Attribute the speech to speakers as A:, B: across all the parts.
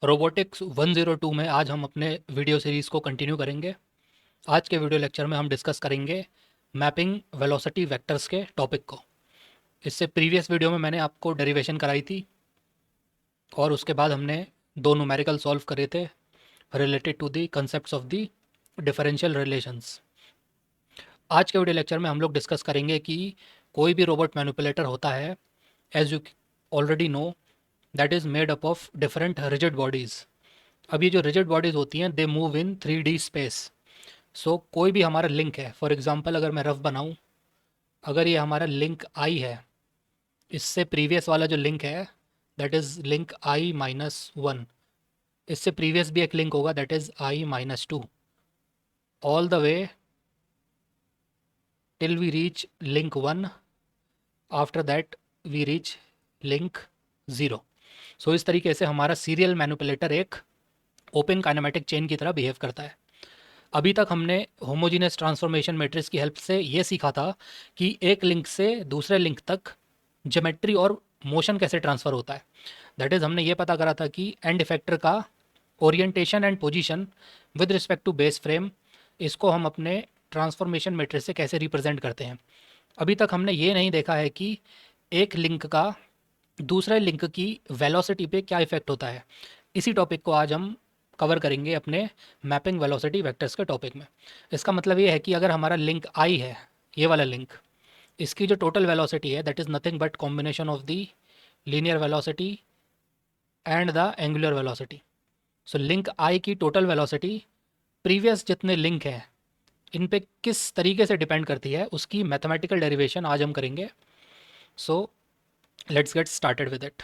A: Robotics 102 में आज हम अपने वीडियो सीरीज़ को कंटिन्यू करेंगे। आज के वीडियो लेक्चर में हम डिस्कस करेंगे मैपिंग वेलोसिटी वेक्टर्स के टॉपिक को। इससे प्रीवियस वीडियो में मैंने आपको डेरिवेशन कराई थी और उसके बाद हमने दो न्यूमेरिकल सॉल्व करे थे related to the concepts of the differential relations. आज के वीडियो लेक्चर में हम लोग डिस्कस करेंगे कि कोई भी रोबोट मैनिपुलेटर होता है, as you already know, that is made up of different rigid bodies. अब ये जो रिजिड बॉडीज़ होती हैं they move in 3D space. So कोई भी हमारा लिंक है, फॉर एग्जांपल अगर मैं रफ बनाऊं, अगर ये हमारा लिंक आई है, इससे प्रीवियस वाला जो लिंक है दैट इज़ लिंक I-1, इससे प्रीवियस भी एक लिंक होगा that is I-2, all the way till we reach link 1, after that we reach link 0। So इस तरीके से हमारा सीरियल मैनिपुलेटर एक ओपन काइनेमेटिक चेन की तरह बिहेव करता है। अभी तक हमने होमोजीनियस ट्रांसफॉर्मेशन मैट्रिक्स की हेल्प से ये सीखा था कि एक लिंक से दूसरे लिंक तक ज्योमेट्री और मोशन कैसे ट्रांसफ़र होता है। दैट इज़ हमने ये पता करा था कि एंड इफेक्टर का orientation and position with respect to base frame, इसको हम अपने ट्रांसफॉर्मेशन मैट्रिक्स से कैसे रिप्रेजेंट करते हैं। अभी तक हमने ये नहीं देखा है कि एक लिंक का दूसरे लिंक की वेलोसिटी पे क्या इफ़ेक्ट होता है। इसी टॉपिक को आज हम कवर करेंगे अपने मैपिंग वेलोसिटी वेक्टर्स के टॉपिक में। इसका मतलब ये है कि अगर हमारा लिंक आई है, ये वाला लिंक, इसकी जो टोटल वेलोसिटी है that is nothing but combination of the linear velocity and the angular velocity. So link I की टोटल वेलोसिटी प्रीवियस जितने लिंक हैं इन पे किस तरीके से डिपेंड करती है, उसकी मैथमेटिकल डेरिवेशन आज हम करेंगे। So let's get started with it.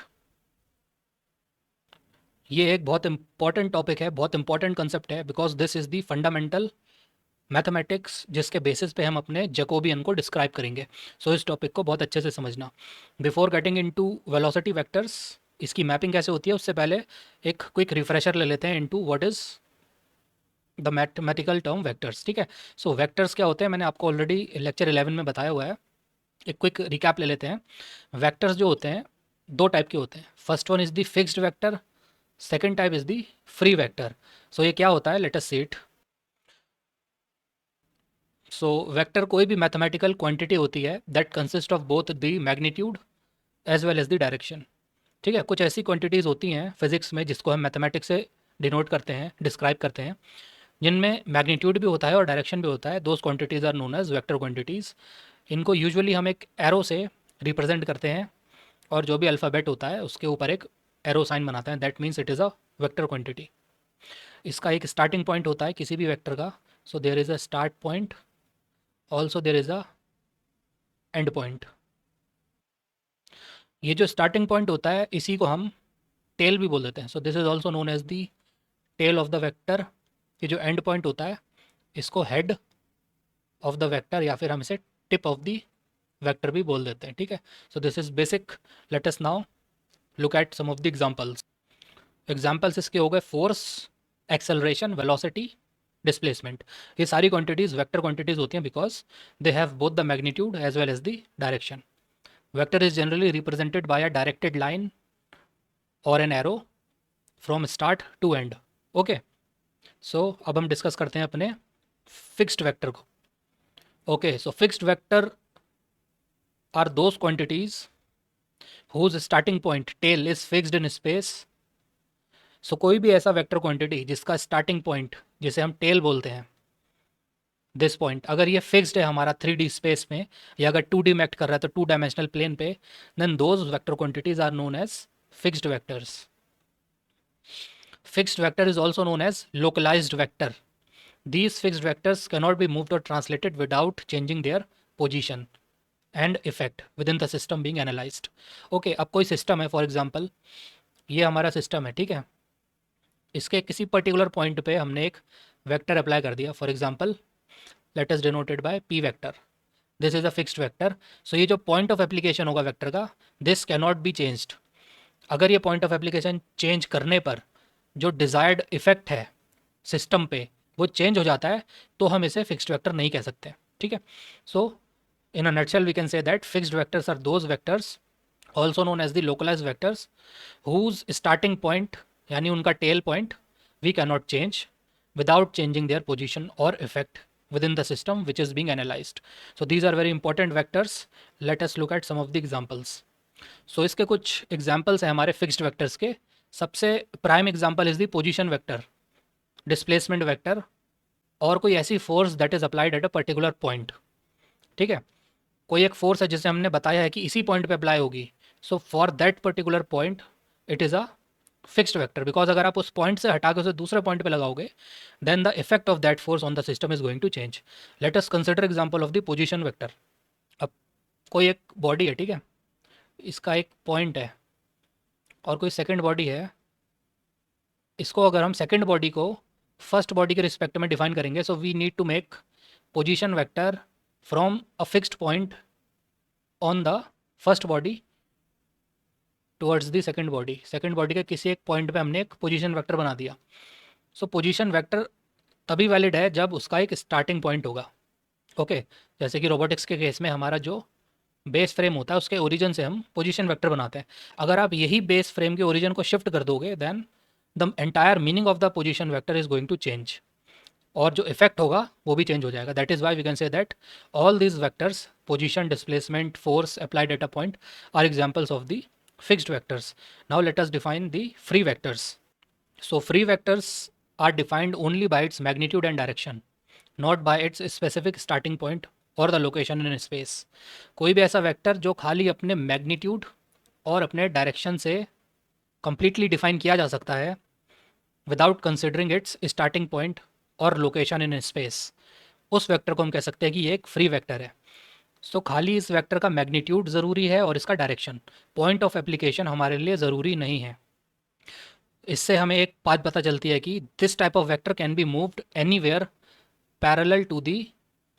A: ये एक बहुत इंपॉर्टेंट टॉपिक है, बहुत इंपॉर्टेंट कंसेप्ट है, because this is the fundamental mathematics जिसके बेसिस पे हम अपने जैकोबियन को डिस्क्राइब करेंगे। सो इस टॉपिक को बहुत अच्छे से समझना। Before getting into velocity vectors, इसकी मैपिंग कैसे होती है उससे पहले एक क्विक रिफ्रेशर ले लेते हैं into what is the mathematical term vectors. ठीक है, सो वेक्टर्स क्या होते हैं मैंने आपको ऑलरेडी लेक्चर 11 में बताया हुआ है। एक क्विक रिकैप ले लेते हैं। वेक्टर्स जो होते हैं दो टाइप के होते हैं। First one is the fixed vector, second type is the free vector. So ये क्या होता है, let us see it. So vector कोई भी मैथमेटिकल क्वांटिटी होती है that consist of both the magnitude as well as the direction. ठीक है, कुछ ऐसी क्वांटिटीज़ होती हैं फिजिक्स में जिसको हम मैथमेटिक्स से डिनोट करते हैं, डिस्क्राइब करते हैं, जिनमें मैग्नीट्यूड भी होता है और डायरेक्शन भी होता है। Those quantities are known as vector quantities. इनको यूजुअली हम एक एरो से रिप्रेजेंट करते हैं और जो भी अल्फ़ाबेट होता है उसके ऊपर एक एरो साइन बनाते हैं, that means it is a vector quantity. इसका एक स्टार्टिंग पॉइंट होता है किसी भी वेक्टर का। So there is a start point, also there is a end point. ये जो स्टार्टिंग पॉइंट होता है इसी को हम टेल भी बोल देते हैं। So this is also known as the tail of the vector. ये जो एंड पॉइंट होता है इसको हेड ऑफ द वेक्टर या फिर हम इसे टिप ऑफ द वेक्टर भी बोल देते हैं। ठीक है, so this is basic. Let us now look at some of the examples. Examples इसके हो गए फोर्स, एक्सेलरेशन, वेलोसिटी, डिस्प्लेसमेंट। ये सारी क्वांटिटीज़ वेक्टर क्वांटिटीज़ होती हैं because they have both the magnitude as well as the direction. Vector is generally represented by a directed line or an arrow from start to end. Okay, so अब हम discuss करते हैं अपने fixed vector को। Okay, so fixed vector are those quantities whose starting point tail is fixed in space. So कोई भी ऐसा vector quantity जिसका स्टार्टिंग पॉइंट, जिसे हम टेल बोलते हैं, दिस पॉइंट अगर ये फिक्स्ड है हमारा 3D स्पेस में, या अगर 2D में एक्ट कर रहा है तो 2 डायमेंशनल प्लेन पे, then those vector quantities are known as fixed vectors. Fixed vector is also known as localized vector. These fixed vectors cannot be moved or translated without changing their position and effect within the system being analyzed. Okay, अब कोई system है, for example ये हमारा system है, ठीक है। इसके किसी पर्टिकुलर पॉइंट पे हमने एक वेक्टर अप्लाई कर दिया, for example let us denoted by P vector. This is a fixed vector. So ये जो पॉइंट ऑफ एप्लीकेशन होगा वेक्टर का, दिस कैनॉट बी चेंज्ड। अगर ये पॉइंट ऑफ एप्लीकेशन चेंज करने पर जो डिज़ायर्ड इफेक्ट है सिस्टम पे वो चेंज हो जाता है, तो हम इसे फिक्स्ड वेक्टर नहीं कह सकते। ठीक है, so in a nutshell we can say that fixed vectors are those vectors also known as the localized vectors whose starting point यानी उनका tail point we can not change without changing their position or effect within the system which is being analyzed. So these are very important vectors. Let us look at some of the examples. So इसके कुछ examples हैं हमारे fixed vectors के. सबसे prime example is the position vector, displacement vector और कोई ऐसी force that is applied at a particular point. ठीक है, कोई एक force है जिसे हमने बताया है कि इसी point पे apply होगी. So for that particular point it is a fixed vector, because अगर आप उस पॉइंट से हटा के उसे दूसरे पॉइंट पे लगाओगे then the effect of that force on the system is going to change. Let us consider example of the position vector. अब कोई एक बॉडी है, ठीक है, इसका एक पॉइंट है और कोई सेकंड बॉडी है. इसको अगर हम सेकंड बॉडी को फर्स्ट बॉडी के रिस्पेक्ट में डिफाइन करेंगे, so we need to make position vector from a fixed point on the first body towards the second body. Second body के किसी एक पॉइंट पे हमने एक पोजीशन वेक्टर बना दिया. सो पोजीशन वेक्टर तभी वैलिड है जब उसका एक स्टार्टिंग पॉइंट होगा. ओके जैसे कि रोबोटिक्स के केस में हमारा जो बेस फ्रेम होता है उसके ओरिजिन से हम पोजीशन वेक्टर बनाते हैं. अगर आप यही बेस फ्रेम के ओरिजिन को शिफ्ट कर दोगे then the entire meaning of the position vector is going to change और जो इफेक्ट होगा वो भी चेंज हो जाएगा. That is why we can say that all these vectors, position, displacement, force applied at a point, are examples of the fixed vectors. Now let us define the free vectors. So free vectors are defined only by its magnitude and direction, not by its specific starting point or the location in space. कोई भी ऐसा vector जो खाली अपने magnitude और अपने direction से completely define किया जा सकता है without considering it's starting point और लोकेशन इन स्पेस, उस वेक्टर को हम कह सकते हैं कि ये एक फ्री वेक्टर है. सो खाली इस वेक्टर का मैग्नीट्यूड ज़रूरी है और इसका डायरेक्शन, पॉइंट ऑफ एप्लीकेशन हमारे लिए ज़रूरी नहीं है. इससे हमें एक बात पता चलती है कि this type of vector can be moved anywhere parallel to the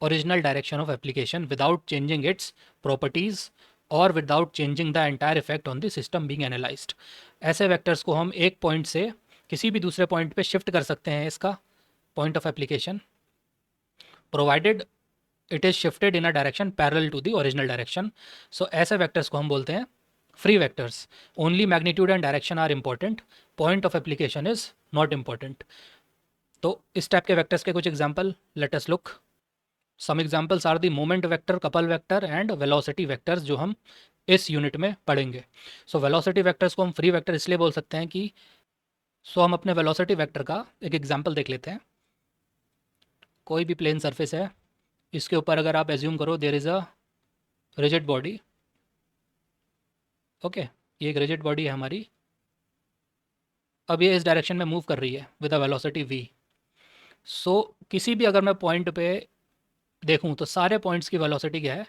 A: original direction of application without changing its properties और without changing the entire effect on the system being analysed. ऐसे वेक्टर्स को हम एक पॉइंट से किसी भी दूसरे point पे शिफ्ट कर सकते हैं इसका point of application, provided it is shifted in a direction parallel to the original direction. So ऐसे वेक्टर्स को हम बोलते हैं free vectors. Only magnitude and direction are important, point of application is not important. तो इस type के vectors के कुछ example let us look. Some examples are the moment vector, couple vector and velocity vectors जो हम इस unit में पढ़ेंगे. सो वेलोसिटी वेक्टर्स को हम फ्री वेक्टर इसलिए बोल सकते हैं कि हम अपने वेलोसिटी वेक्टर का एक एग्जांपल देख लेते हैं. कोई भी प्लेन सरफेस है, इसके ऊपर अगर आप एज्यूम करो there is a rigid body. Okay ये एक रिजिड बॉडी है हमारी. अब ये इस डायरेक्शन में मूव कर रही है विद अ वेलोसिटी v. सो किसी भी अगर मैं पॉइंट पे देखूं तो सारे पॉइंट्स की वेलोसिटी क्या है,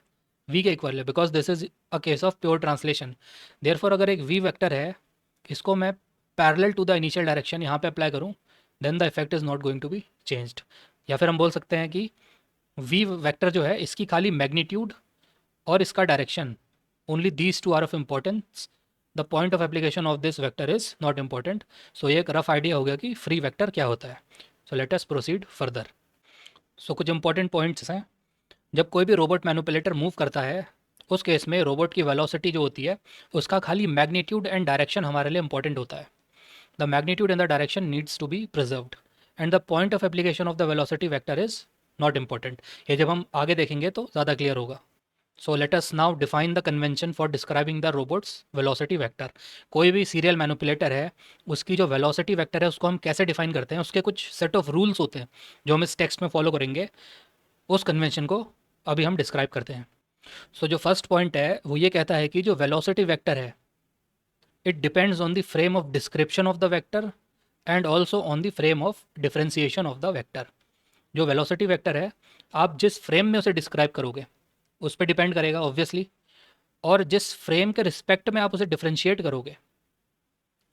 A: v के इक्वल है, because this is a case of pure translation. Therefore अगर एक v वेक्टर है, इसको मैं parallel to the initial direction यहाँ पे अप्लाई करूँ then the effect is not going to be changed. या फिर हम बोल सकते हैं कि v वेक्टर जो है इसकी खाली मैग्नीट्यूड और इसका direction, only these two are of importance, the point of application of this vector is not important. So ये एक रफ आइडिया हो गया कि फ्री वेक्टर क्या होता है. So let us proceed further. So कुछ इंपॉर्टेंट पॉइंट्स हैं. जब कोई भी रोबोट मैनिपुलेटर मूव करता है उस केस में रोबोट की वेलोसिटी जो होती है उसका खाली मैग्नीट्यूड एंड डायरेक्शन हमारे लिए इंपॉर्टेंट होता है. The magnitude and the direction needs to be preserved and the point of application of the velocity vector is not important. ये जब हम आगे देखेंगे तो ज़्यादा क्लियर होगा. So let us now define the convention for describing the robot's velocity vector. कोई भी सीरियल मैनिपुलेटर है उसकी जो वेलोसिटी वेक्टर है उसको हम कैसे डिफाइन करते हैं, उसके कुछ सेट ऑफ रूल्स होते हैं जो हम इस टेक्स्ट में फॉलो करेंगे. उस कन्वेंशन को अभी हम डिस्क्राइब करते हैं. सो जो फर्स्ट पॉइंट है वो ये कहता है कि जो वेलोसिटी वेक्टर है it depends on the frame of description of the vector and also on the frame of differentiation of the vector. जो वेलोसिटी वेक्टर है आप जिस फ्रेम में उसे डिस्क्राइब करोगे उस पर डिपेंड करेगा ऑब्वियसली, और जिस फ्रेम के रिस्पेक्ट में आप उसे डिफ्रेंशिएट करोगे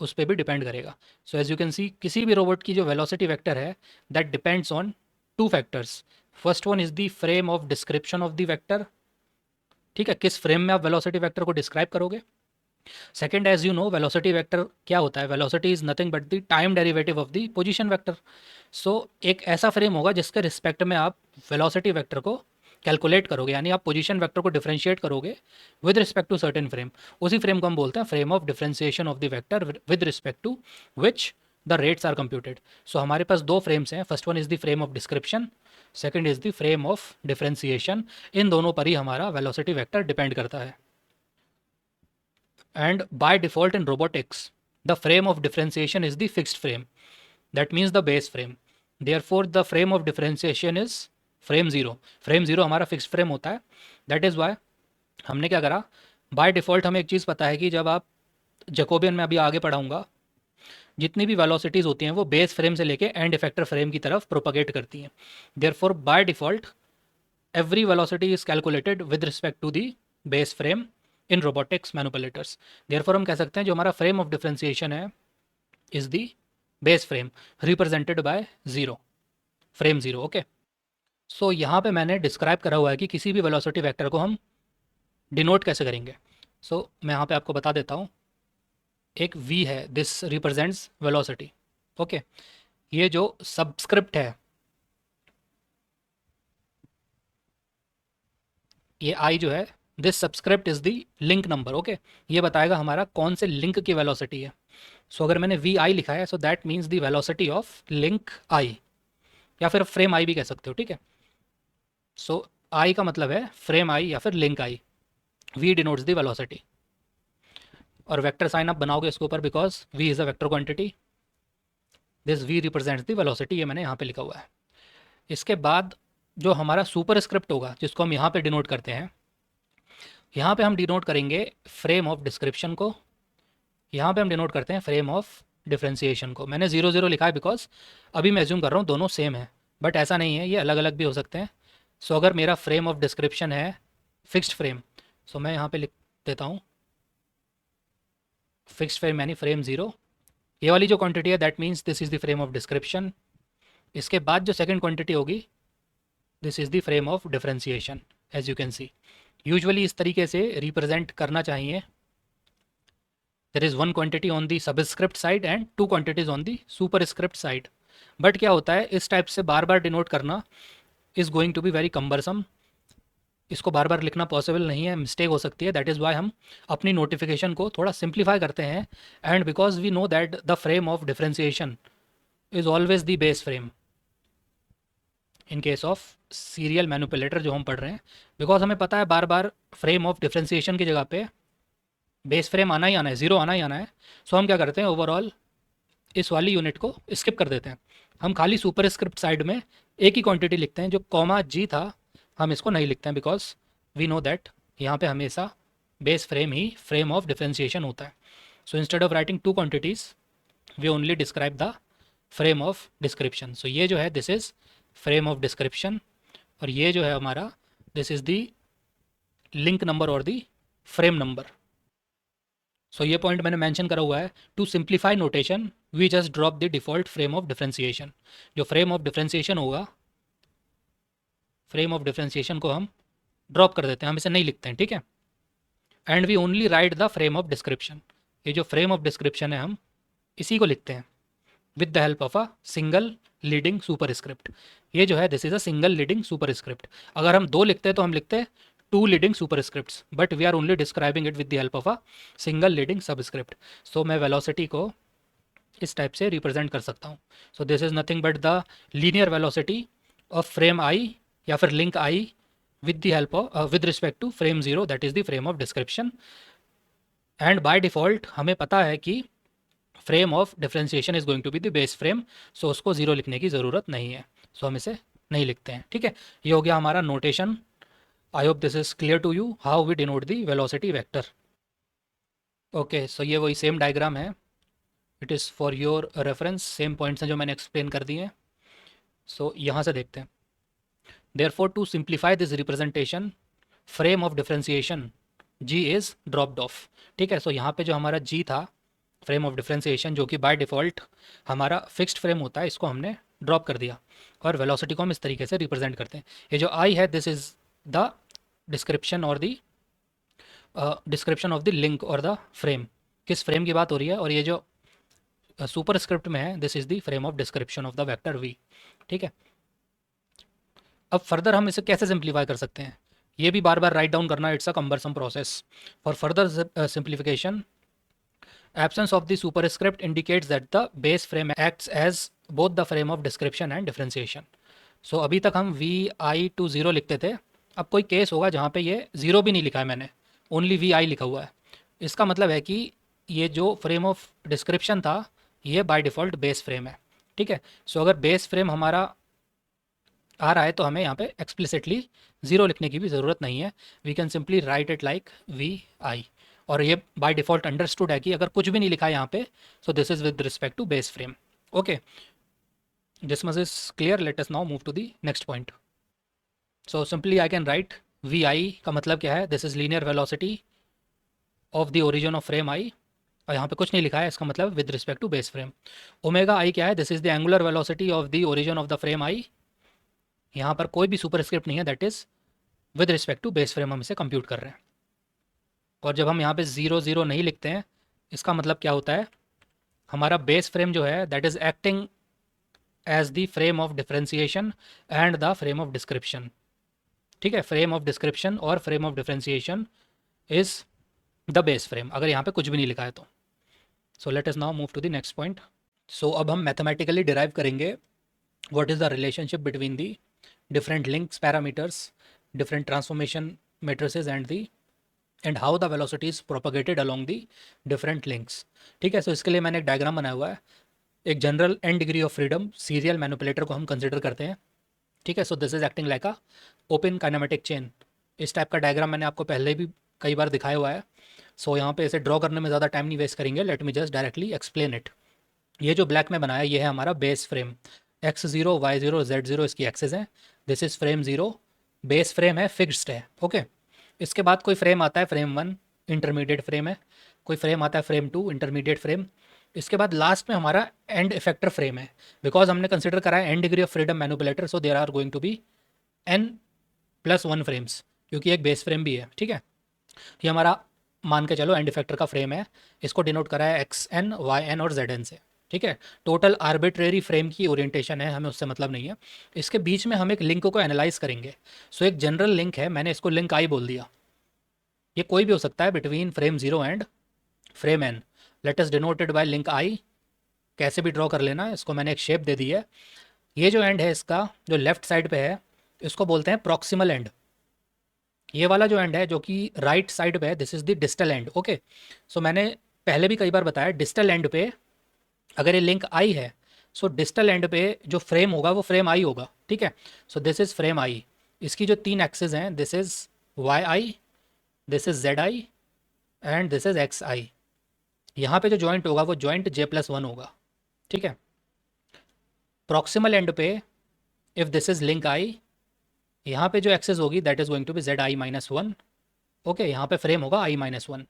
A: उस पर भी डिपेंड करेगा. So as you can see किसी भी रोबोट की जो वेलोसिटी वेक्टर है that depends on two factors. First one is the frame of description of the vector. ठीक है, किस फ्रेम में आप वेलोसिटी वेक्टर को डिस्क्राइब करोगे. Second, as you know velocity vector क्या होता है, velocity is nothing but the time derivative of the position vector. So एक ऐसा फ्रेम होगा जिसके रिस्पेक्ट में आप वेलोसिटी वेक्टर को कैलकुलेट करोगे, यानी आप पोजीशन वेक्टर को डिफरेंशिएट करोगे with respect to certain frame, उसी फ्रेम को हम बोलते हैं frame of differentiation of the vector with respect to which the rates are computed. So हमारे पास दो फ्रेम्स हैं, first one is the frame of description, second is the frame of differentiation. इन दोनों पर ही हमारा वेलोसिटी वेक्टर डिपेंड करता है। And by default in robotics the frame of differentiation is the fixed frame, that means the base frame. Therefore the frame of differentiation is frame zero. Frame zero हमारा fixed frame होता है। That is Y हमने क्या करा, bye default हमें एक चीज़ पता है कि जब आप जैकोबियन में अभी आगे पढ़ाऊंगा, जितनी भी वेलोसिटीज़ होती हैं वो बेस फ्रेम से लेके एंड इफेक्टर फ्रेम की तरफ प्रोपगेट करती हैं। Therefore by default every velocity is calculated with respect to the base frame in robotics manipulators. Therefore हम कह सकते हैं जो हमारा फ्रेम ऑफ डिफरेंशिएशन है is the base frame represented by zero, frame zero. Okay, so यहाँ पे मैंने डिस्क्राइब करा हुआ है कि किसी भी वेलोसिटी वेक्टर को हम डिनोट कैसे करेंगे। सो मैं यहाँ पे आपको बता देता हूँ, एक v है, दिस रिप्रेजेंट्स वेलोसिटी। ओके, ये जो सबस्क्रिप्ट है, ये i जो है, this subscript is the link number. Okay, ये बताएगा हमारा कौन से लिंक की वेलोसिटी है। सो अगर मैंने vi लिखा है, so that means the velocity of link i, या फिर फ्रेम i भी कह सकते हो, ठीक है। सो i का मतलब है फ्रेम i या फिर link i, v denotes the velocity. और वेक्टर साइन आप बनाओगे इसके ऊपर, because v is a vector quantity, this v represents the velocity, ये मैंने यहाँ पे लिखा हुआ है। इसके बाद जो हमारा सुपर स्क्रिप्ट होगा, जिसको हम यहाँ पे डिनोट करते हैं, यहाँ पे हम डिनोट करेंगे फ्रेम ऑफ डिस्क्रिप्शन को, यहाँ पे हम डिनोट करते हैं फ्रेम ऑफ डिफरेंशिएशन को। मैंने 0 0 लिखा है बिकॉज अभी मैं एज्यूम कर रहा हूँ दोनों सेम है, बट ऐसा नहीं है, ये अलग अलग भी हो सकते हैं। सो अगर मेरा फ्रेम ऑफ डिस्क्रिप्शन है फिक्स्ड फ्रेम, सो मैं यहाँ पे लिख देता हूँ फिक्स्ड फ्रेम यानी फ्रेम ज़ीरो। ये वाली जो क्वांटिटी है that means this is the frame of description. इसके बाद जो सेकंड क्वांटिटी होगी, this is the frame of differentiation. As you can see, usually इस तरीके से रिप्रेजेंट करना चाहिए। There is one quantity on the subscript side and two quantities on the superscript side. But क्या होता है, इस टाइप से बार बार डिनोट करना is going to be very cumbersome. इसको बार बार लिखना पॉसिबल नहीं है, मिस्टेक हो सकती है। दैट इज़ वाई हम अपनी नोटिफिकेशन को थोड़ा सिंप्लीफाई करते हैं। And because we know that the frame of differentiation is always the base frame in case of serial manipulator जो हम पढ़ रहे हैं, बिकॉज हमें पता है बार बार फ्रेम ऑफ डिफरेंशिएशन की जगह पे बेस फ्रेम आना ही आना है, ज़ीरो आना ही आना है। सो हम क्या करते हैं, ओवरऑल इस वाली यूनिट को स्किप कर देते हैं। हम खाली सुपर स्क्रिप्ट साइड में एक ही क्वांटिटी लिखते हैं, जो कॉमा जी था हम इसको नहीं लिखते हैं, बिकॉज वी नो दैट यहाँ पे हमेशा बेस फ्रेम ही फ्रेम ऑफ डिफरेंशिएशन होता है। So instead of writing two quantities we only describe the frame of description. So ये जो है this is frame of description, और ये जो है हमारा this is the link number और दी फ्रेम नंबर। सो ये पॉइंट मैंने मेंशन करा हुआ है। To simplify notation we just drop the default frame of differentiation. जो फ्रेम ऑफ डिफरेंशिएशन होगा, फ्रेम ऑफ डिफरेंशिएशन को हम ड्रॉप कर देते हैं, हम इसे नहीं लिखते हैं, ठीक है। And we only write the frame of description. ये जो फ्रेम ऑफ डिस्क्रिप्शन है हम इसी को लिखते हैं with the help of a single leading superscript. ये जो है this is a single leading superscript. अगर हम दो लिखते हैं तो हम लिखते हैं two leading superscripts, but we are only describing it with the help of a single leading subscript. सो मैं वेलोसिटी को इस टाइप से रिप्रेजेंट कर सकता हूँ। So this is nothing but the linear velocity of frame I या फिर link I with the help of with respect to frame zero, that is the frame of description. And by default हमें पता है कि frame of differentiation is going to be the base frame, so उसको zero लिखने की ज़रूरत नहीं है। सो हम इसे नहीं लिखते हैं, ठीक है। ये हो गया हमारा notation. I hope this is clear to you how we denote the velocity vector. Okay, so ये वही सेम डायग्राम है, it is for your reference, same points हैं जो मैंने एक्सप्लेन कर दिए हैं। सो यहाँ से देखते हैं। Therefore to simplify this representation frame of differentiation G is dropped off, ठीक है। सो यहाँ पे जो हमारा जी था फ्रेम ऑफ डिफरेंशिएशन, जो कि बाय डिफ़ॉल्ट हमारा फिक्स्ड फ्रेम होता है, इसको हमने ड्रॉप कर दिया और वेलोसिटी को हम इस तरीके से रिप्रेजेंट करते हैं। ये जो आई है दिस इज़ द डिस्क्रिप्शन और the description of the link और द फ्रेम, किस फ्रेम की बात हो रही है। और ये जो सुपर स्क्रिप्ट में है this is the frame of description of the vector V, ठीक है। अब फर्दर हम इसे कैसे सिंप्लीफाई कर सकते हैं, ये भी बार बार राइट डाउन करना, it's a cumbersome process. For further simplification, absence of the superscript indicates that the base frame acts as both the frame of description and differentiation. So अभी तक हम वी आई टू ज़ीरो लिखते थे. अब कोई case होगा जहाँ पे ये ज़ीरो भी नहीं लिखा है मैंने, ओनली वी आई लिखा हुआ है. इसका मतलब है कि ये जो फ्रेम ऑफ डिस्क्रिप्शन था ये बाय डिफ़ॉल्ट बेस फ्रेम है. ठीक है. सो अगर बेस फ्रेम हमारा आ रहा है तो हमें यहाँ पे एक्सप्लिसिटली ज़ीरो लिखने की भी ज़रूरत नहीं है. We can simply write it like V I. और ये बाय डिफ़ॉल्ट अंडरस्टूड है कि अगर कुछ भी नहीं लिखा है यहाँ पे, so this is with respect to base frame. Okay, this much is clear. Let us now move to the next point. So simply I can write V I का मतलब क्या है, this is linear velocity of the origin of frame I. और यहाँ पे कुछ नहीं लिखा है, इसका मतलब with respect to base frame. Omega I क्या है, this is the angular velocity of the origin of the frame I. यहाँ पर कोई भी सुपरस्क्रिप्ट नहीं है, that is with respect to base frame हम इसे कंप्यूट कर रहे हैं. और जब हम यहाँ पे ज़ीरो ज़ीरो नहीं लिखते हैं, इसका मतलब क्या होता है, हमारा बेस फ्रेम जो है that is acting as the frame of differentiation and the frame of description. ठीक है, फ्रेम ऑफ डिस्क्रिप्शन और frame of differentiation is the base frame, अगर यहाँ पे कुछ भी नहीं लिखा है तो. So let us now move to the next point. So अब हम मैथमेटिकली डिराइव करेंगे what is the relationship between the different links parameters, different transformation matrices and how the velocity is propagated along the different links. ठीक है. सो इसके लिए मैंने एक diagram बनाया हुआ है. एक general and degree of freedom serial manipulator को हम कंसिडर करते हैं. ठीक है. So this is acting like a open kinematic chain. इस टाइप का डायग्राम मैंने आपको पहले भी कई बार दिखाया हुआ है. सो यहाँ पे इसे ड्रॉ करने में ज़्यादा टाइम नहीं वेस्ट करेंगे. Let me just directly explain it. ये जो ब्लैक में बनाया ये है हमारा base frame. x0 y0 z0 इसकी एक्सेस है. This is frame zero. Base frame है, फिक्स्ड है. ओके. इसके बाद कोई फ्रेम आता है फ्रेम वन, इंटरमीडिएट फ्रेम है. कोई फ्रेम आता है फ्रेम टू, इंटरमीडिएट फ्रेम. इसके बाद लास्ट में हमारा एंड इफेक्टर फ्रेम है. बिकॉज हमने कंसिडर करा है n degree of freedom manipulator, so there are going to be n+1 frames, क्योंकि एक बेस फ्रेम भी है. ठीक है. ये हमारा मान के चलो एंड इफेक्टर का फ्रेम है. इसको डिनोट करा है xn, yn और zn से. ठीक है. टोटल आर्बिट्रेरी फ्रेम की ओरिएंटेशन है, हमें उससे मतलब नहीं है. इसके बीच में हम एक लिंक को एनालाइज करेंगे. सो एक जनरल लिंक है, मैंने इसको लिंक आई बोल दिया. ये कोई भी हो सकता है between frame zero and frame N. Let us denoted by link I. कैसे भी ड्रॉ कर लेना, इसको मैंने एक शेप दे दी है. ये जो एंड है इसका, जो लेफ्ट साइड पे है, इसको बोलते हैं प्रॉक्सिमल एंड. ये वाला जो एंड है जो कि राइट साइड पे है, this is the distal end. Okay. So मैंने पहले भी कई बार बताया, डिस्टल एंड पे अगर ये लिंक आई है, सो डिस्टल एंड पे जो फ्रेम होगा वो फ्रेम आई होगा. ठीक है. So this is frame I. इसकी जो तीन एक्सेस हैं, this is Y I, this is Z I and this is X I. यहाँ पे जो जॉइंट होगा वो जॉइंट j+1 होगा. ठीक है. प्रॉक्सिमल एंड पे if this is link I, यहाँ पे जो एक्सेस होगी that is going to be ZI-1. Okay. यहाँ पे फ्रेम होगा I-1.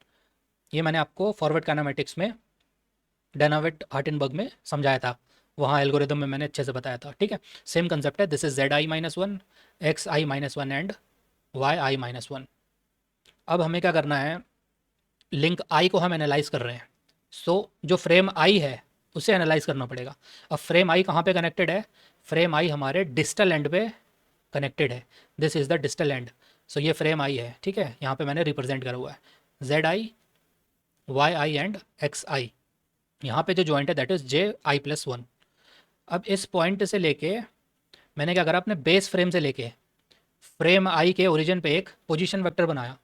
A: ये मैंने आपको फॉरवर्ड काइनेमेटिक्स में डायनाविट हार्टेनबर्ग में समझाया था, वहाँ एल्गोरिदम में मैंने अच्छे से बताया था. ठीक है. सेम कंसेप्ट है. This is ZI-1, XI-1 and YI-1. अब हमें क्या करना है, लिंक आई को हम एनालाइज कर रहे हैं. सो जो फ्रेम आई है उसे एनालाइज करना पड़ेगा. अब फ्रेम आई कहाँ पे कनेक्टेड है, फ्रेम आई हमारे डिस्टल एंड पे कनेक्टेड है. This is the distal end. So ये फ्रेम आई है. ठीक है. यहाँ पे मैंने रिप्रेजेंट करा हुआ है ZI, YI एंड XI. यहाँ पे जो जॉइंट है दैट इज़ JI+1. अब इस पॉइंट से लेके मैंने क्या करा, अपने बेस फ्रेम से लेके फ्रेम आई के ओरिजिन पे एक पोजीशन वेक्टर बनाया,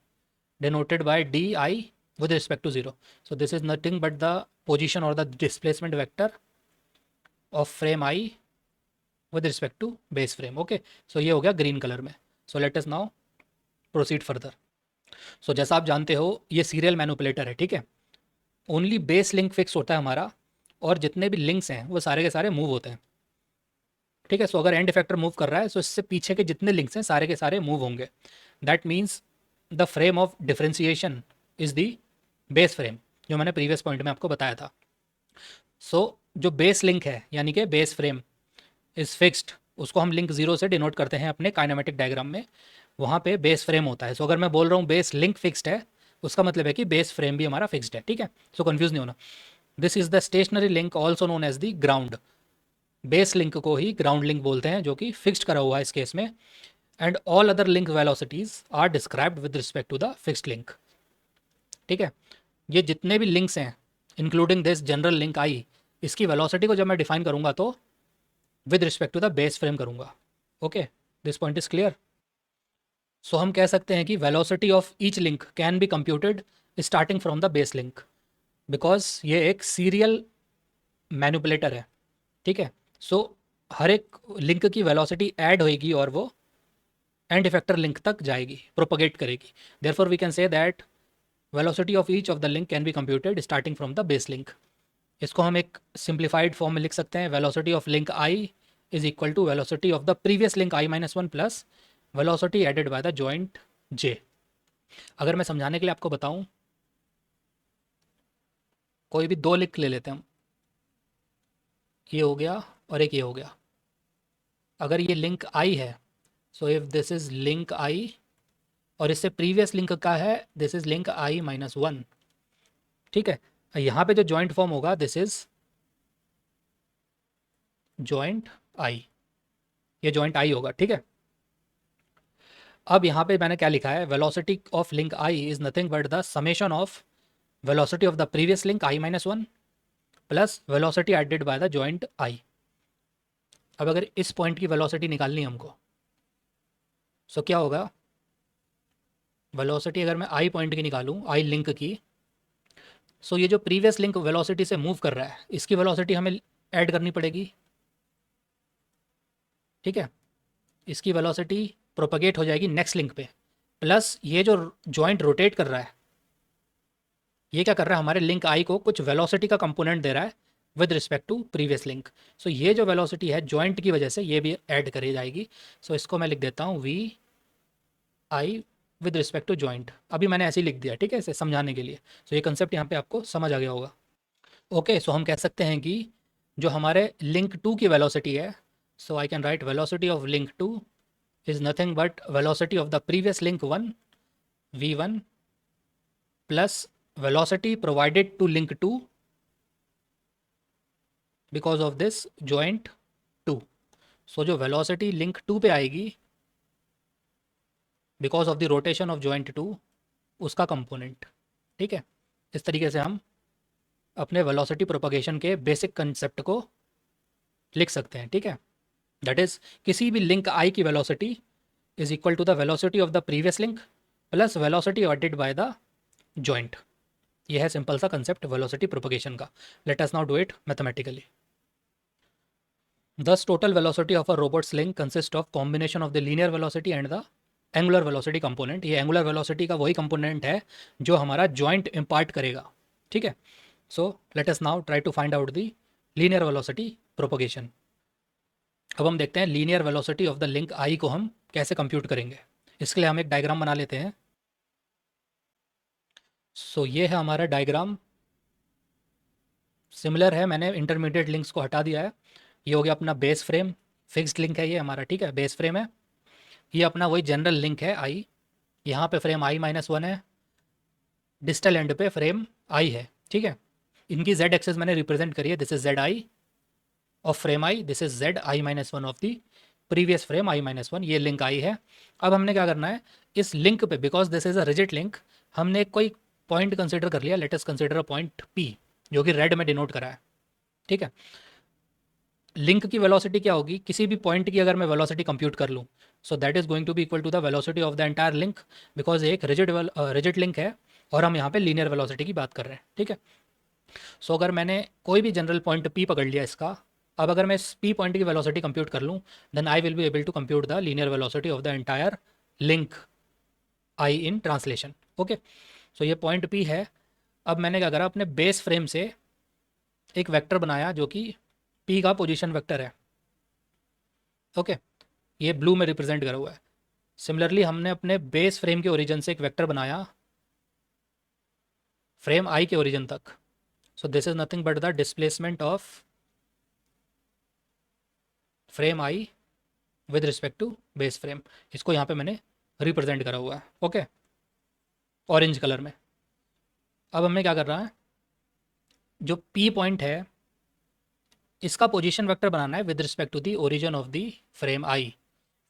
A: denoted by DI with respect to 0. So this is nothing but the position or the displacement vector of frame I with respect to base frame. Okay. So ये हो गया green colour में. So let us now proceed further. So जैसा आप जानते हो ये serial manipulator है. ठीक है. ओनली बेस लिंक फिक्स होता है हमारा, और जितने भी लिंक्स हैं वो सारे के सारे मूव होते हैं. ठीक है. सो अगर एंड इफेक्टर मूव कर रहा है, सो इससे पीछे के जितने लिंक्स हैं सारे के सारे मूव होंगे. That means the frame of differentiation is the base frame, जो मैंने प्रीवियस पॉइंट में आपको बताया था. सो जो बेस लिंक है यानी कि बेस फ्रेम इज़ फिक्स्ड, उसको हम लिंक ज़ीरो से डिनोट करते हैं अपने काइनेमेटिक डायग्राम में. वहाँ पे बेस फ्रेम होता है. सो अगर मैं बोल रहा हूँ बेस लिंक फिक्स्ड है, उसका मतलब है कि बेस फ्रेम भी हमारा फिक्स्ड है. ठीक है. सो कंफ्यूज नहीं होना. This is the stationary link also known as the ground. Base link को ही ग्राउंड लिंक बोलते हैं, जो कि फिक्स्ड करा हुआ है इस केस में। And all other link velocities are described with respect to the fixed link. ठीक है, ये जितने भी लिंक्स हैं including this general link I, इसकी वेलोसिटी को जब मैं डिफाइन करूंगा तो with respect to the base frame करूंगा। Okay, this point is clear. So हम कह सकते हैं कि velocity of each link can be computed starting from the base link, because ये एक सीरियल मैनिपुलेटर है। ठीक है, सो हर एक लिंक की वेलोसिटी ऐड होएगी और वो एंड इफेक्टर लिंक तक जाएगी, प्रोपगेट करेगी। Therefore we can say that velocity of each of the link can be computed starting from the base link. इसको हम एक सिंप्लीफाइड फॉर्म में लिख सकते हैं, velocity of link I is equal to velocity of the previous link I minus one plus velocity added by the joint J. अगर मैं समझाने के लिए आपको बताऊं, कोई भी दो लिंक ले लेते हैं हम, ये हो गया और एक ये हो गया। अगर ये लिंक आई है, so if this is link I और इससे प्रीवियस लिंक का है, this is link I minus one. ठीक है, यहाँ पे जो जॉइंट फॉर्म होगा दिस इज जॉइंट आई, ये जॉइंट आई होगा। ठीक है, अब यहाँ पे मैंने क्या लिखा है, velocity of link I is nothing but the summation of velocity of the previous link I minus one plus velocity added by the joint I. अब अगर इस पॉइंट की वेलोसिटी निकालनी है हमको, सो क्या होगा, वेलोसिटी अगर मैं आई पॉइंट की निकालूं, आई लिंक की, सो ये जो प्रीवियस लिंक वेलोसिटी से मूव कर रहा है, इसकी वेलोसिटी हमें ऐड करनी पड़ेगी। ठीक है, इसकी वेलोसिटी प्रोपगेट हो जाएगी नेक्स्ट लिंक पे, प्लस ये जो जॉइंट रोटेट कर रहा है, ये क्या कर रहा है, हमारे लिंक आई को कुछ वेलोसिटी का कंपोनेंट दे रहा है with respect to previous link. So ये जो वेलोसिटी है जॉइंट की वजह से ये भी ऐड करी जाएगी। सो इसको मैं लिख देता हूँ V I with respect to joint. अभी मैंने ऐसे ही लिख दिया, ठीक है, इसे समझाने के लिए। सो ये कंसेप्ट यहाँ पे आपको समझ आ गया होगा। ओके, सो हम कह सकते हैं कि जो हमारे लिंक टू की वेलोसिटी है, so I can write velocity of link two is nothing but velocity of the previous link 1 v1 plus velocity provided to link 2 because of this joint 2। so जो velocity link 2 पे आएगी because of the rotation of joint 2, उसका component. ठीक है, इस तरीके से हम अपने वेलोसिटी प्रोपगेशन के बेसिक कंसेप्ट को लिख सकते हैं। ठीक है, दैट इज किसी भी लिंक आई की velocity is equal to the velocity of the previous link plus velocity added by the joint। यह है सिंपल सा कंसेप्ट वेलोसिटी प्रोपगेशन का। Late us now do it mathematically. Thus total velocity of a robot sling consists of combination of the linear velocity and the angular velocity component। ये angular velocity का वही component है जो हमारा joint impart करेगा। ठीक है, so let us now try to find out the linear velocity propagation। अब हम देखते हैं linear velocity of the link I को हम कैसे कंप्यूट करेंगे। इसके लिए हम एक डायग्राम बना लेते हैं। सो ये है हमारा डायग्राम, सिमिलर है, मैंने इंटरमीडिएट लिंक्स को हटा दिया है। ये हो गया अपना बेस फ्रेम, फिक्स्ड लिंक है ये हमारा। ठीक है, बेस फ्रेम है, ये अपना वही जनरल लिंक है आई। यहाँ पे फ्रेम आई माइनस वन है, डिस्टल एंड पे फ्रेम आई है। ठीक है, इनकी जेड एक्सेस मैंने रिप्रेजेंट करी है, this is Z I of frame I, this is Z I minus one of the previous frame I minus one. ये लिंक आई है। अब हमने क्या करना है, इस लिंक पे, because this is a rigid link, हमने कोई पॉइंट कंसिडर कर लिया। Late us consider a point P, जो कि रेड में डिनोट करा है। ठीक है, लिंक की वेलोसिटी क्या होगी, किसी भी पॉइंट की अगर मैं वेलोसिटी कंप्यूट कर लूँ, so that is going to be equal to the velocity of the entire link, because एक रिजिड लिंक है और हम यहाँ पे लीनियर वेलोसिटी की बात कर रहे हैं। ठीक है, सो अगर मैंने कोई भी जनरल पॉइंट पी पकड़ लिया इसका, अब अगर मैं इस पी पॉइंट की वेलोसिटी कंप्यूट कर लूँ, then I will be able to compute the linear velocity of the entire link I in translation. Okay, so ये पॉइंट पी है। अब मैंने क्या करा, अपने बेस फ्रेम से एक वेक्टर बनाया जो कि पी का पोजीशन वेक्टर है। ओके, ये ब्लू में रिप्रेजेंट करा हुआ है। सिमिलरली हमने अपने बेस फ्रेम के ओरिजिन से एक वेक्टर बनाया फ्रेम आई के ओरिजिन तक। So this is nothing but the displacement of frame I with respect to base frame. इसको यहाँ पे मैंने रिप्रेजेंट करा हुआ है। ओके, ऑरेंज कलर में। अब हमें क्या कर रहा है, जो पी पॉइंट है इसका पोजीशन वेक्टर बनाना है with respect to the origin of the frame I.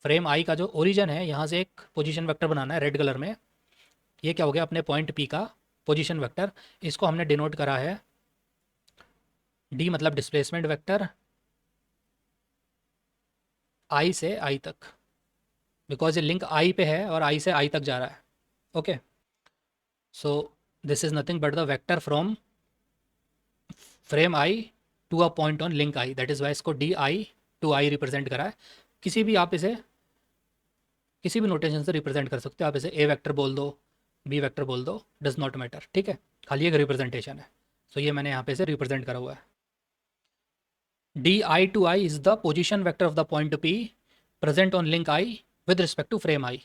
A: Frame I का जो ओरिजिन है यहाँ से एक पोजीशन वेक्टर बनाना है रेड कलर में। ये क्या हो गया अपने पॉइंट पी का पोजीशन वेक्टर। इसको हमने डिनोट करा है डी मतलब डिस्प्लेसमेंट वेक्टर आई से आई तक, बिकॉज ये लिंक आई पे है और आई से आई तक जा रहा है। Okay, so this is nothing but the vector from frame I to a point on link I, that is Y इसको D I to I represent करा है। किसी भी आप इसे किसी भी नोटेशन से रिप्रेजेंट कर सकते हो। आप इसे ए वेक्टर बोल दो, बी वेक्टर बोल दो, डज नॉट मैटर, ठीक है, खाली एक रिप्रेजेंटेशन है। सो ये मैंने यहाँ पे इसे रिप्रेजेंट करा हुआ है। D I to I is the position vector of the point P present on link I with respect to frame I.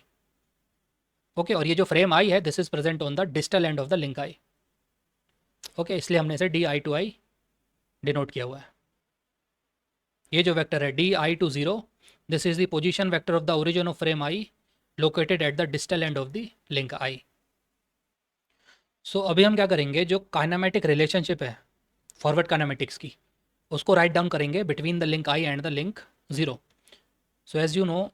A: Okay, और ये जो फ्रेम आई है this is present on the distal end of the link I. Okay, इसलिए हमने इसे D I to I denote किया हुआ है। ये जो वेक्टर है D I to zero, this is the position vector of the origin of frame I located at the distal end of the link I. So अभी हम क्या करेंगे, जो काइनेमेटिक रिलेशनशिप है फॉरवर्ड काइनेमेटिक्स की, उसको राइट डाउन करेंगे between the link I and the link zero. So as you know,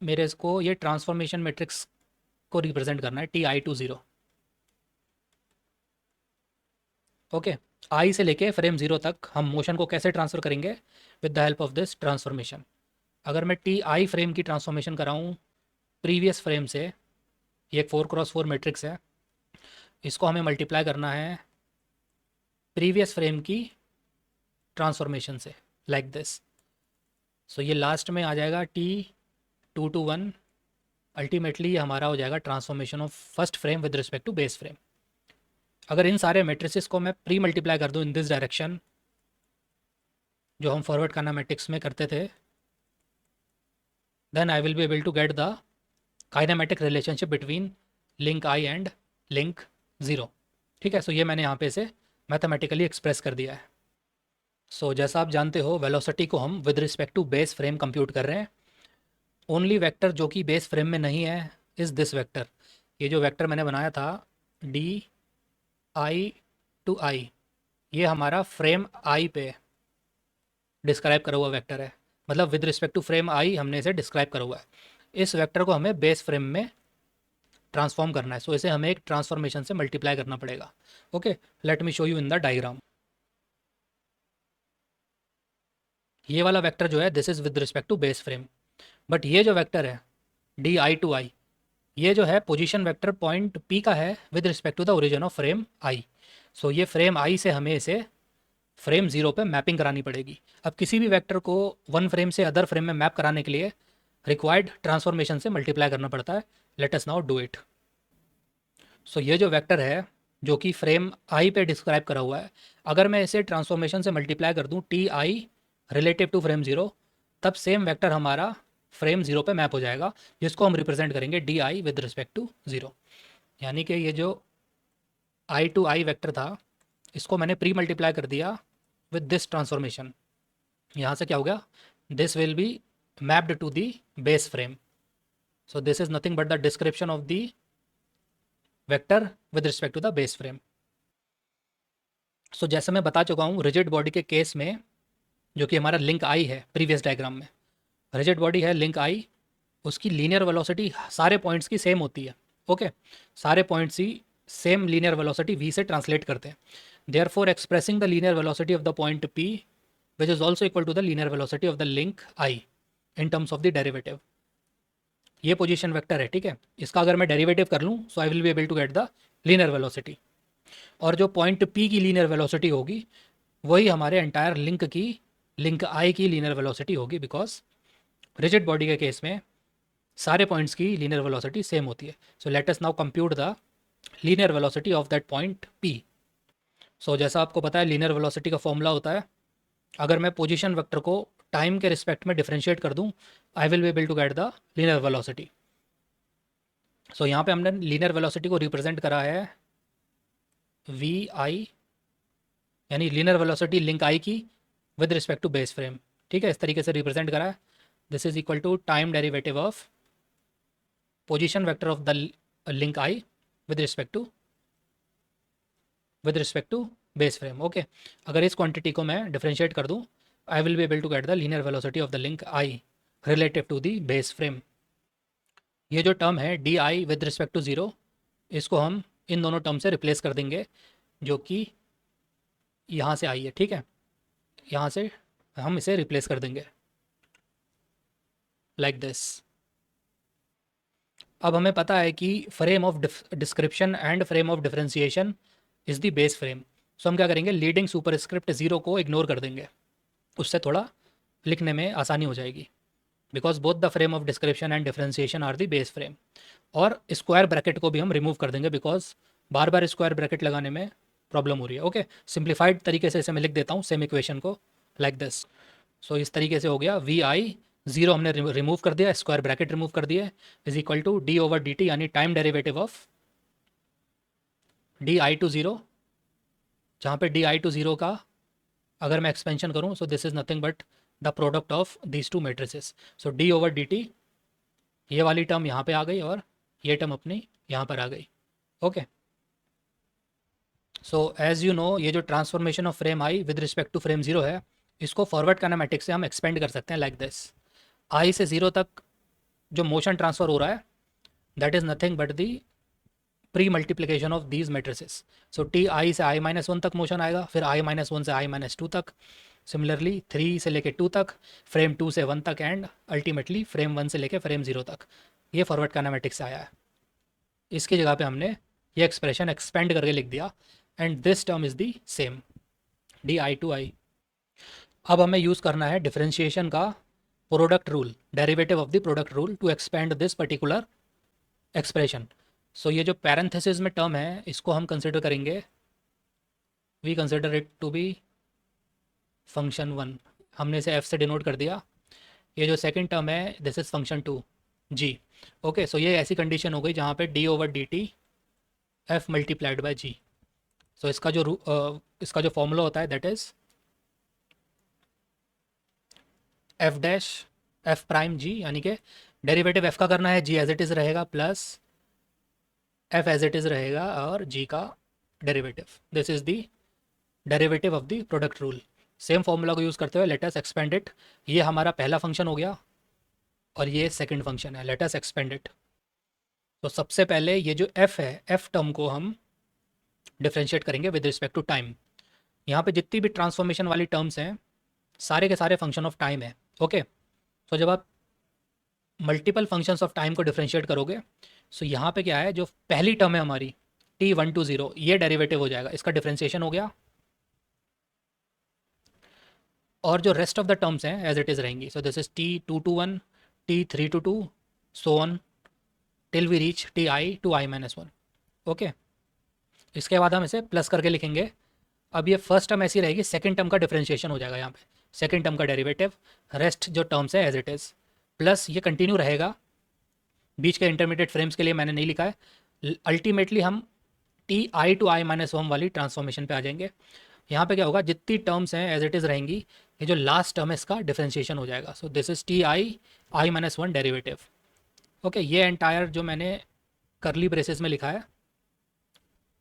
A: मेरे इसको ये ट्रांसफॉर्मेशन मैट्रिक्स को रिप्रेजेंट करना है T I to zero. Okay, I से लेके फ्रेम ज़ीरो तक हम मोशन को कैसे ट्रांसफ़र करेंगे, with the help of this transformation. अगर मैं टी आई फ्रेम की ट्रांसफॉर्मेशन कराऊँ प्रीवियस फ्रेम से, ये एक 4x4 मैट्रिक्स है, इसको हमें मल्टीप्लाई करना है प्रीवियस फ्रेम की ट्रांसफॉर्मेशन से, लाइक दिस। सो ये लास्ट में आ जाएगा T two to one, ultimately ये हमारा हो जाएगा transformation of first frame with respect to base frame. अगर इन सारे मैट्रिसेस को मैं प्री मल्टीप्लाई कर दूँ इन दिस डायरेक्शन, जो हम फॉरवर्ड काइनेमेटिक्स में करते थे, then I will be able to get the kinematic relationship between link I and link zero. ठीक है, सो ये मैंने यहाँ पे इसे मैथमेटिकली एक्सप्रेस कर दिया है। सो जैसा आप जानते हो, वेलोसिटी को हम with respect to base frame compute कर रहे हैं। ओनली वेक्टर जो कि बेस फ्रेम में नहीं है इज़ दिस वेक्टर। ये जो वेक्टर मैंने बनाया था डी आई टू आई, ये हमारा फ्रेम आई पे डिस्क्राइब करा हुआ वेक्टर है, मतलब with respect to frame I हमने इसे डिस्क्राइब करा हुआ है। इस वेक्टर को हमें बेस फ्रेम में ट्रांसफॉर्म करना है, सो इसे हमें एक ट्रांसफॉर्मेशन से मल्टीप्लाई करना पड़ेगा। Okay, let me show you in the diagram. ये वाला वेक्टर जो है this is with respect to base frame, but ये जो वेक्टर है डी आई टू आई, ये जो है पोजीशन वेक्टर पॉइंट पी का है with respect to the origin of frame I. So ये फ्रेम आई से हमें इसे फ्रेम ज़ीरो पे मैपिंग करानी पड़ेगी। अब किसी भी वेक्टर को वन फ्रेम से अदर फ्रेम में मैप कराने के लिए रिक्वायर्ड ट्रांसफॉर्मेशन से मल्टीप्लाई करना पड़ता है। Let us now do it. So ये जो वेक्टर है जो कि फ्रेम आई पे डिस्क्राइब करा हुआ है, अगर मैं इसे ट्रांसफॉर्मेशन से मल्टीप्लाई कर दूँ T I relative to frame zero, तब सेम वेक्टर हमारा फ्रेम ज़ीरो पे मैप हो जाएगा, जिसको हम रिप्रेजेंट करेंगे D I with respect to zero. यानी कि ये जो आई टू आई वेक्टर था, इसको मैंने प्री मल्टीप्लाई कर दिया विद दिस ट्रांसफॉर्मेशन। यहाँ से क्या हो गया, this will be mapped to the base frame. So this is nothing but the description of the vector with respect to the base frame. So जैसे मैं बता चुका हूँ, रिजिड बॉडी के केस में, जो कि हमारा लिंक आई है प्रीवियस डायग्राम में, रिजिड बॉडी है लिंक आई, उसकी लीनियर वेलोसिटी सारे पॉइंट्स की सेम होती है। ओके, सारे पॉइंट्स ही सेम लीनियर वेलोसिटी v से ट्रांसलेट करते हैं। Therefore expressing the linear velocity of the point p which is also equal to the linear velocity of the link i in terms of the derivative. ये position vector है, ठीक है, इसका अगर मैं डेरिवेटिव कर लूँ so I will be able to get the linear velocity, और जो पॉइंट p की लीनियर वेलोसिटी होगी वही हमारे एंटायर लिंक i की लीनियर वेलोसिटी होगी, बिकॉज रिजिड बॉडी के केस में सारे पॉइंट्स की लीनियर वेलोसिटी सेम होती है। So let us now compute the linear velocity of that point p। So जैसा आपको पता है लीनियर वेलोसिटी का फॉर्मूला होता है, अगर मैं पोजीशन वेक्टर को टाइम के रिस्पेक्ट में डिफरेंशिएट कर दूं, I will be able to get the linear velocity. So यहाँ पे हमने लीनियर वेलोसिटी को रिप्रेजेंट करा है वी आई, यानी लीनियर वेलोसिटी लिंक आई की with respect to base frame. ठीक है, इस तरीके से रिप्रेजेंट करा है। This is equal to time derivative of position vector of the link I with respect to base frame. Okay, अगर इस क्वांटिटी को मैं डिफरेंशिएट कर दूँ, I will be able to get the linear velocity of the link I relative to the base frame. ये जो term है D I with respect to zero, इसको हम इन दोनों टर्म से रिप्लेस कर देंगे, जो कि यहाँ से आई है, ठीक है। यहाँ से हम इसे रिप्लेस कर देंगे लाइक दिस। अब हमें पता है कि frame of description and frame of differentiation is the base frame. So हम क्या करेंगे, लीडिंग सुपरस्क्रिप्ट ज़ीरो को इग्नोर कर देंगे, उससे थोड़ा लिखने में आसानी हो जाएगी, because both the frame of description and differentiation are the base frame. और स्क्वायर ब्रैकेट को भी हम रिमूव कर देंगे, बिकॉज बार बार स्क्वायर ब्रैकेट लगाने में प्रॉब्लम हो रही है। ओके, सिंप्लीफाइड तरीके से इसे मैं लिख देता हूँ सेम इक्वेशन को लाइक दिस। सो इस तरीके से हो गया, वी आई जीरो हमने रिमूव कर दिया, स्क्वायर ब्रैकेट रिमूव कर दिया, is equal to D over D T, यानी time derivative of D I to zero, जहाँ पे डी आई टू ज़ीरो का अगर मैं एक्सपेंशन करूँ, सो this is nothing but the product of these two matrices. So d over D T, ये वाली term यहाँ पे आ गई और ये टर्म अपनी यहाँ पर आ गई। Okay, so as you know, ये जो transformation of frame I with respect to frame zero है, इसको फॉरवर्ड काइनेमेटिक्स से हम एक्सपेंड कर सकते हैं लाइक दिस। आई से ज़ीरो तक जो मोशन ट्रांसफ़र हो रहा है, that is nothing but the pre multiplication of these matrices. So T I से आई माइनस वन तक मोशन आएगा, फिर आई माइनस वन से आई माइनस टू तक, सिमिलरली थ्री से लेके टू तक, फ्रेम टू से वन तक, एंड अल्टीमेटली फ्रेम वन से लेके फ्रेम जीरो तक। ये फॉरवर्ड काइनेमेटिक्स से आया है। इसकी जगह पे हमने ये एक्सप्रेशन एक्सपेंड करके लिख दिया, and this term is the same, D I to I. अब हमें यूज़ करना है डिफरेंशिएशन का product rule, derivative of the product rule, to expand this particular expression. So ये जो पैरेंथेसिस में टर्म है, इसको हम कंसिडर करेंगे, we consider it to be function one, हमने इसे एफ से डिनोट कर दिया। ये जो सेकंड टर्म है, this is function two G. Okay, so ये ऐसी कंडीशन हो गई जहाँ पे D over D T F multiplied by G. So इसका जो फॉर्मूला होता है, that is F dash F prime G, यानी कि डेरिवेटिव एफ का करना है, जी एज इट इज़ रहेगा, plus F as it is रहेगा, और जी का derivative. This is the derivative of the product rule. Same formula को यूज़ करते हुए लेट अस एक्सपेंड इट। ये हमारा पहला फंक्शन हो गया और ये सेकंड फंक्शन है, लेट अस एक्सपेंड इट। तो सबसे पहले ये जो f है, f टर्म को हम डिफ्रेंशिएट करेंगे विद रिस्पेक्ट टू टाइम। यहाँ पे जितनी भी ट्रांसफॉर्मेशन वाली टर्म्स हैं, सारे के सारे फंक्शन ऑफ टाइम है। ओके, तो जब आप मल्टीपल फंक्शंस ऑफ टाइम को डिफ्रेंशिएट करोगे, सो यहाँ पे क्या है, जो पहली टर्म है हमारी टी वन टू ज़ीरो, ये डेरिवेटिव हो जाएगा, इसका डिफ्रेंशिएशन हो गया, और जो रेस्ट ऑफ द टर्म्स हैं एज इट इज़ रहेंगी। So this is T two to one, T three to two, so on till we reach T I to I minus one. Okay, इसके बाद हम इसे प्लस करके लिखेंगे। अब ये फर्स्ट टर्म ऐसी रहेगी, सेकंड टर्म का डिफरेंशिएशन हो जाएगा यहाँ पे, सेकंड टर्म का डेरिवेटिव, रेस्ट जो टर्म्स है एज इट इज़, प्लस ये कंटिन्यू रहेगा। बीच के इंटरमीडिएट फ्रेम्स के लिए मैंने नहीं लिखा है। अल्टीमेटली हम T I to I minus one वाली ट्रांसफॉर्मेशन पे आ जाएंगे। यहाँ पे क्या होगा, जितनी टर्म्स हैं एज इट इज़ रहेंगी, ये जो लास्ट टर्म है इसका डिफरेंशिएशन हो जाएगा। सो this is T I I minus one derivative. Okay, ये एंटायर जो मैंने करली ब्रेसेस में लिखा है,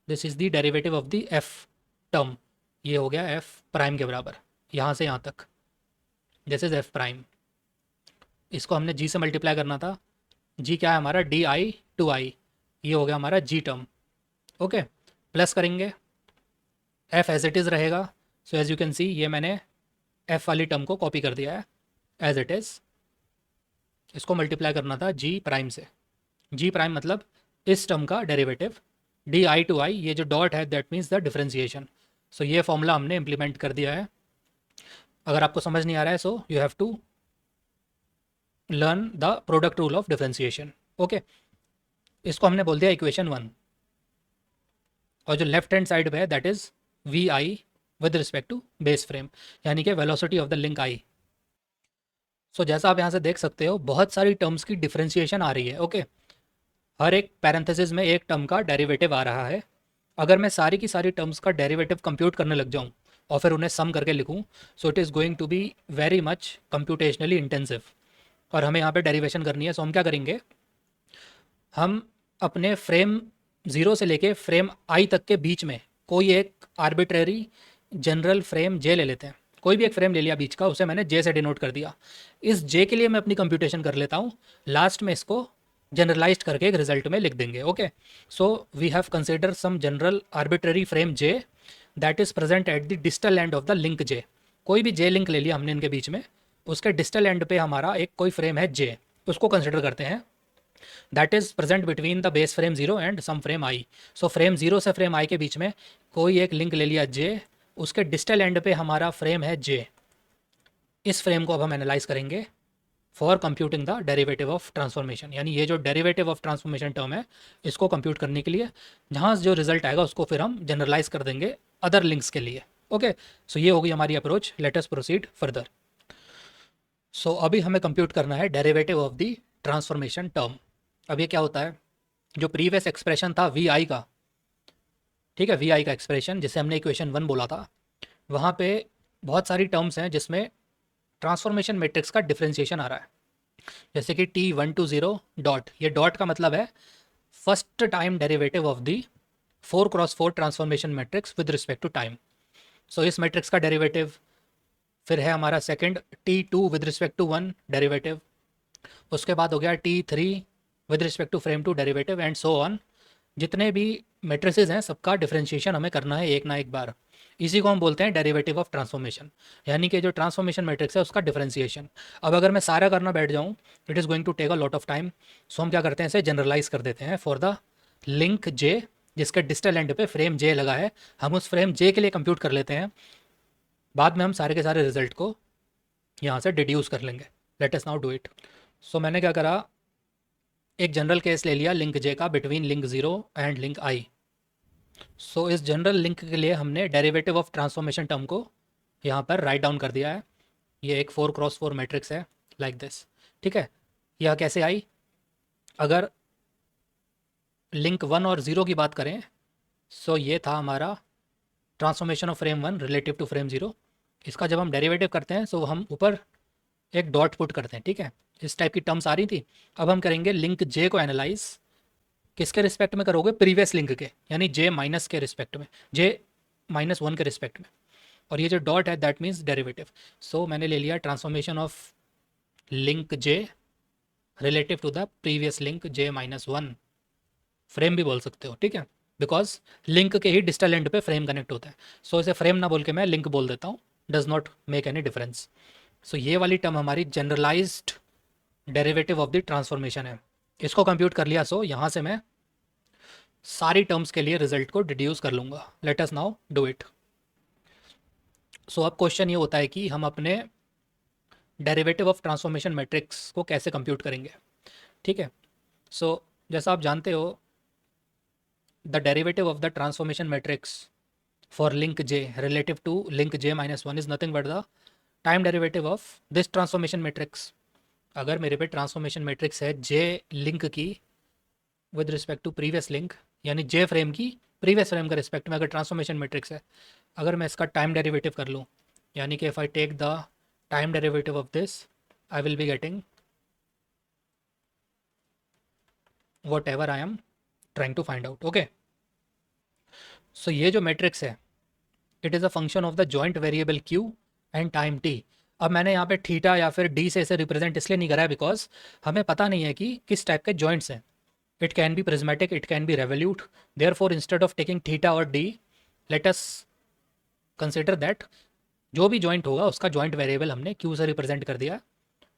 A: this is the derivative of the F term. ये हो गया एफ प्राइम के बराबर, यहाँ से यहाँ तक, दिस इज़ एफ प्राइम। इसको हमने जी से मल्टीप्लाई करना था, जी क्या है हमारा, डी आई टू आई, ये हो गया हमारा जी टर्म। ओके, प्लस करेंगे, एफ एज इट इज़ रहेगा। So as you can see, ये मैंने एफ वाली टर्म को कॉपी कर दिया है एज इट इज़। इसको मल्टीप्लाई करना था जी प्राइम से, जी प्राइम मतलब इस टर्म का डेरिवेटिव, डी आई टू आई, ये जो डॉट है दैट मीन्स द डिफरेंशिएशन। सो ये फॉर्मूला हमने इम्प्लीमेंट कर दिया है। अगर आपको समझ नहीं आ रहा है, so you have to learn the product rule of differentiation. Okay, इसको हमने बोल दिया इक्वेशन वन, और जो लेफ्ट हैंड साइड पे है that is V I with respect to base frame, यानी कि velocity of the link I. So जैसा आप यहाँ से देख सकते हो, बहुत सारी टर्म्स की डिफरेंशिएशन आ रही है। ओके, हर एक पैरेंथेसिस में एक टर्म का डेरिवेटिव आ रहा है। अगर मैं सारी की सारी टर्म्स का डेरिवेटिव कंप्यूट करने लग जाऊँ और फिर उन्हें सम करके लिखूँ, so it is going to be very much computationally intensive, और हमें यहाँ पे डेरिवेशन करनी है। सो हम क्या करेंगे, हम अपने फ्रेम ज़ीरो से लेके फ्रेम आई तक के बीच में कोई एक आर्बिट्रेरी जनरल फ्रेम जे ले लेते हैं, कोई भी एक फ्रेम ले लिया बीच का, उसे मैंने जे से डिनोट कर दिया। इस जे के लिए मैं अपनी कंप्यूटेशन कर लेता हूँ, लास्ट में इसको जनरलाइज्ड करके एक रिजल्ट में लिख देंगे। Okay, so we have consider some general arbitrary frame J that is present at the distal end of the link जे। कोई भी जे लिंक ले लिया हमने इनके बीच में, उसके डिस्टल एंड पे हमारा एक कोई फ्रेम है जे, उसको कंसिडर करते हैं, that is present between the base frame 0 and some frame I. So frame 0 से फ्रेम आई के बीच में कोई एक लिंक ले लिया जे, उसके डिस्टल एंड पे हमारा फ्रेम है जे। इस फ्रेम को अब हम एनालाइज करेंगे for computing the derivative of transformation, यानी ये जो डेरिवेटिव ऑफ ट्रांसफॉर्मेशन टर्म है इसको कंप्यूट करने के लिए, जहाँ जो रिजल्ट आएगा उसको फिर हम जनरलाइज कर देंगे अदर लिंक्स के लिए। ओके, सो ये होगी हमारी approach. Let us proceed further. So अभी हमें कंप्यूट करना है derivative of the transformation term. अब ये क्या होता है, जो प्रीवियस एक्सप्रेशन था वी आई का, ठीक है, वी आई का एक्सप्रेशन जिसे हमने इक्वेशन 1 बोला था, वहाँ पे बहुत सारी टर्म्स हैं जिसमें ट्रांसफॉर्मेशन मैट्रिक्स का डिफरेंशिएशन आ रहा है। जैसे कि T1 to 0 डॉट, ये डॉट का मतलब है first time derivative of the 4x4 transformation matrix with respect to time. So इस मैट्रिक्स का डेरिवेटिव, फिर है हमारा second T2 with respect to 1 derivative, उसके बाद हो गया T3 with respect to frame 2 derivative and so on. जितने भी मैट्रिसेस हैं सबका डिफरेंशिएशन हमें करना है एक ना एक बार। इसी को हम बोलते हैं डेरिवेटिव ऑफ ट्रांसफॉर्मेशन, यानी कि जो ट्रांसफॉर्मेशन मैट्रिक्स है उसका डिफरेंशिएशन। अब अगर मैं सारा करना बैठ जाऊँ, it is going to take a lot of time. So हम क्या करते हैं, इसे जनरलाइज कर देते हैं फॉर द लिंक जे, जिसके डिस्टल एंड पे फ्रेम जे लगा है, हम उस फ्रेम जे के लिए कंप्यूट कर लेते हैं। बाद में हम सारे के सारे रिजल्ट को यहाँ से डिड्यूस कर लेंगे। Let us now do it. So मैंने क्या करा, एक जनरल केस ले लिया लिंक जे का between link 0 and link I. सो इस जनरल लिंक के लिए हमने डेरिवेटिव ऑफ ट्रांसफॉर्मेशन टर्म को यहाँ पर राइट डाउन कर दिया है। ये एक 4x4 मैट्रिक्स है लाइक दिस, ठीक है। यह कैसे आई, अगर लिंक 1 और 0 की बात करें, सो ये था हमारा transformation of frame 1 relative to frame 0। इसका जब हम डेरिवेटिव करते हैं सो हम ऊपर एक डॉट पुट करते हैं, ठीक है। इस टाइप की टर्म्स आ रही थी। अब हम करेंगे लिंक जे को एनालाइज, किसके रिस्पेक्ट में करोगे, प्रीवियस लिंक के, यानी जे माइनस के रिस्पेक्ट में, J-1 के रिस्पेक्ट में। और ये जो डॉट है दैट मीन्स डेरिवेटिव। सो मैंने ले लिया transformation of link J relative to the previous link J-1, frame भी बोल सकते हो, ठीक है, बिकॉज लिंक के ही डिस्टल एंड पे फ्रेम कनेक्ट होता है। सो इसे फ्रेम ना बोल के मैं लिंक बोल देता हूँ, does not make any difference. So ये वाली टर्म हमारी generalised derivative of the transformation है। इसको कंप्यूट कर लिया, सो यहाँ से मैं सारी टर्म्स के लिए रिजल्ट को डिड्यूस कर लूँगा। Let us now do it. So अब क्वेश्चन ये होता है कि हम अपने डेरिवेटिव ऑफ ट्रांसफॉर्मेशन मैट्रिक्स को कैसे कंप्यूट करेंगे, ठीक है। सो जैसा आप जानते हो, the derivative of the transformation matrix for link J relative to link J-1 is nothing but the time derivative of this transformation matrix. अगर मेरे पे ट्रांसफॉर्मेशन मैट्रिक्स है जे लिंक की with respect to previous link, यानी J frame की previous frame के respect में अगर ट्रांसफॉर्मेशन मैट्रिक्स है, अगर मैं इसका टाइम डेरिवेटिव कर लूँ, यानी कि if I take the time derivative of this, I will be getting whatever I am trying to find out. Okay, so ये जो मैट्रिक्स है it is a function of the joint variable q and time t. अब मैंने यहाँ पे theta या फिर D से इसे रिप्रेजेंट इसलिए नहीं करा है बिकॉज हमें पता नहीं है कि किस टाइप के जॉइंट्स हैं। It can be prismatic, it can be revolute, therefore instead of taking theta और d, let us consider that जो भी जॉइंट होगा उसका जॉइंट वेरिएबल हमने क्यू से रिप्रेजेंट कर दिया।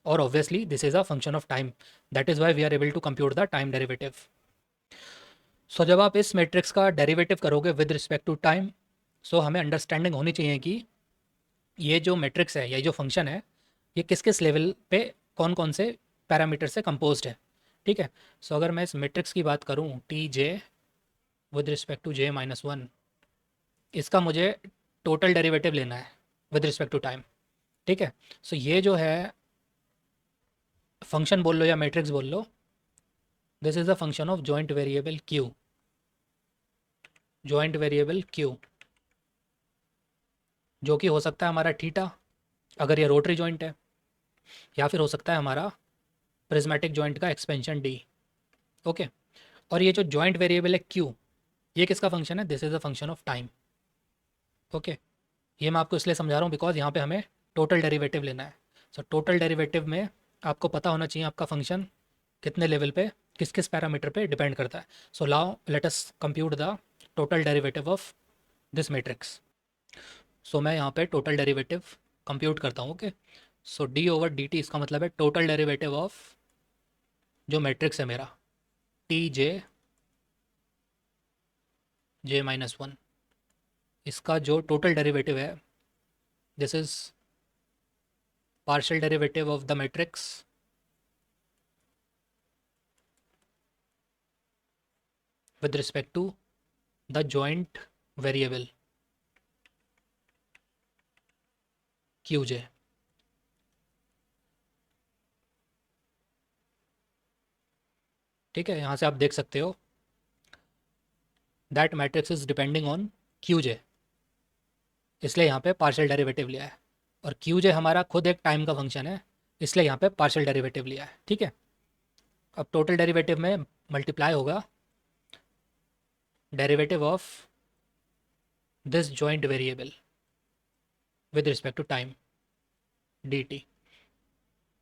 A: और obviously this is a function of time, that is why we are able to compute the time derivative. So जब आप इस मैट्रिक्स का डेरिवेटिव करोगे with respect to time, so हमें अंडरस्टैंडिंग होनी चाहिए कि ये जो मैट्रिक्स है, ये जो फंक्शन है, ये किस किस लेवल पे कौन कौन से पैरामीटर से कंपोज्ड है, ठीक है। सो अगर मैं इस मैट्रिक्स की बात करूँ T J with respect to J-1, इसका मुझे टोटल डेरिवेटिव लेना है विद रिस्पेक्ट टू टाइम, ठीक है। सो ये जो है फंक्शन बोल लो या मैट्रिक्स बोल लो, this is the function of joint variable q, joint variable q, जो कि हो सकता है हमारा थीटा अगर ये रोटरी जॉइंट है, या फिर हो सकता है हमारा प्रिज्मेटिक जॉइंट का एक्सपेंशन डी। ओके, और ये जो जॉइंट वेरिएबल है क्यू, ये किसका फंक्शन है? This is a function of time. Okay, ये मैं आपको इसलिए समझा रहा हूँ बिकॉज यहाँ पे हमें टोटल डेरिवेटिव लेना है। सो टोटल डेरिवेटिव में आपको पता होना चाहिए आपका फंक्शन कितने लेवल पे, किस किस पैरामीटर पे डिपेंड करता है। So now let us compute the total derivative of this matrix. So मैं यहाँ पे टोटल डेरिवेटिव कंप्यूट करता हूँ। Okay, so d over D t इसका मतलब है टोटल डेरिवेटिव ऑफ जो मैट्रिक्स है मेरा टी जे माइनस वन, इसका जो टोटल डेरिवेटिव है this is partial derivative of the matrix with respect to the joint variable qj। ठीक है, यहाँ से आप देख सकते हो that matrix is depending on qj, इसलिए यहाँ पे पार्शियल डेरिवेटिव लिया है। और qj हमारा खुद एक टाइम का फंक्शन है, इसलिए यहाँ पे पार्शियल डेरिवेटिव लिया है। ठीक है, अब टोटल डेरिवेटिव में मल्टीप्लाई होगा derivative of this joint variable with respect to time dt,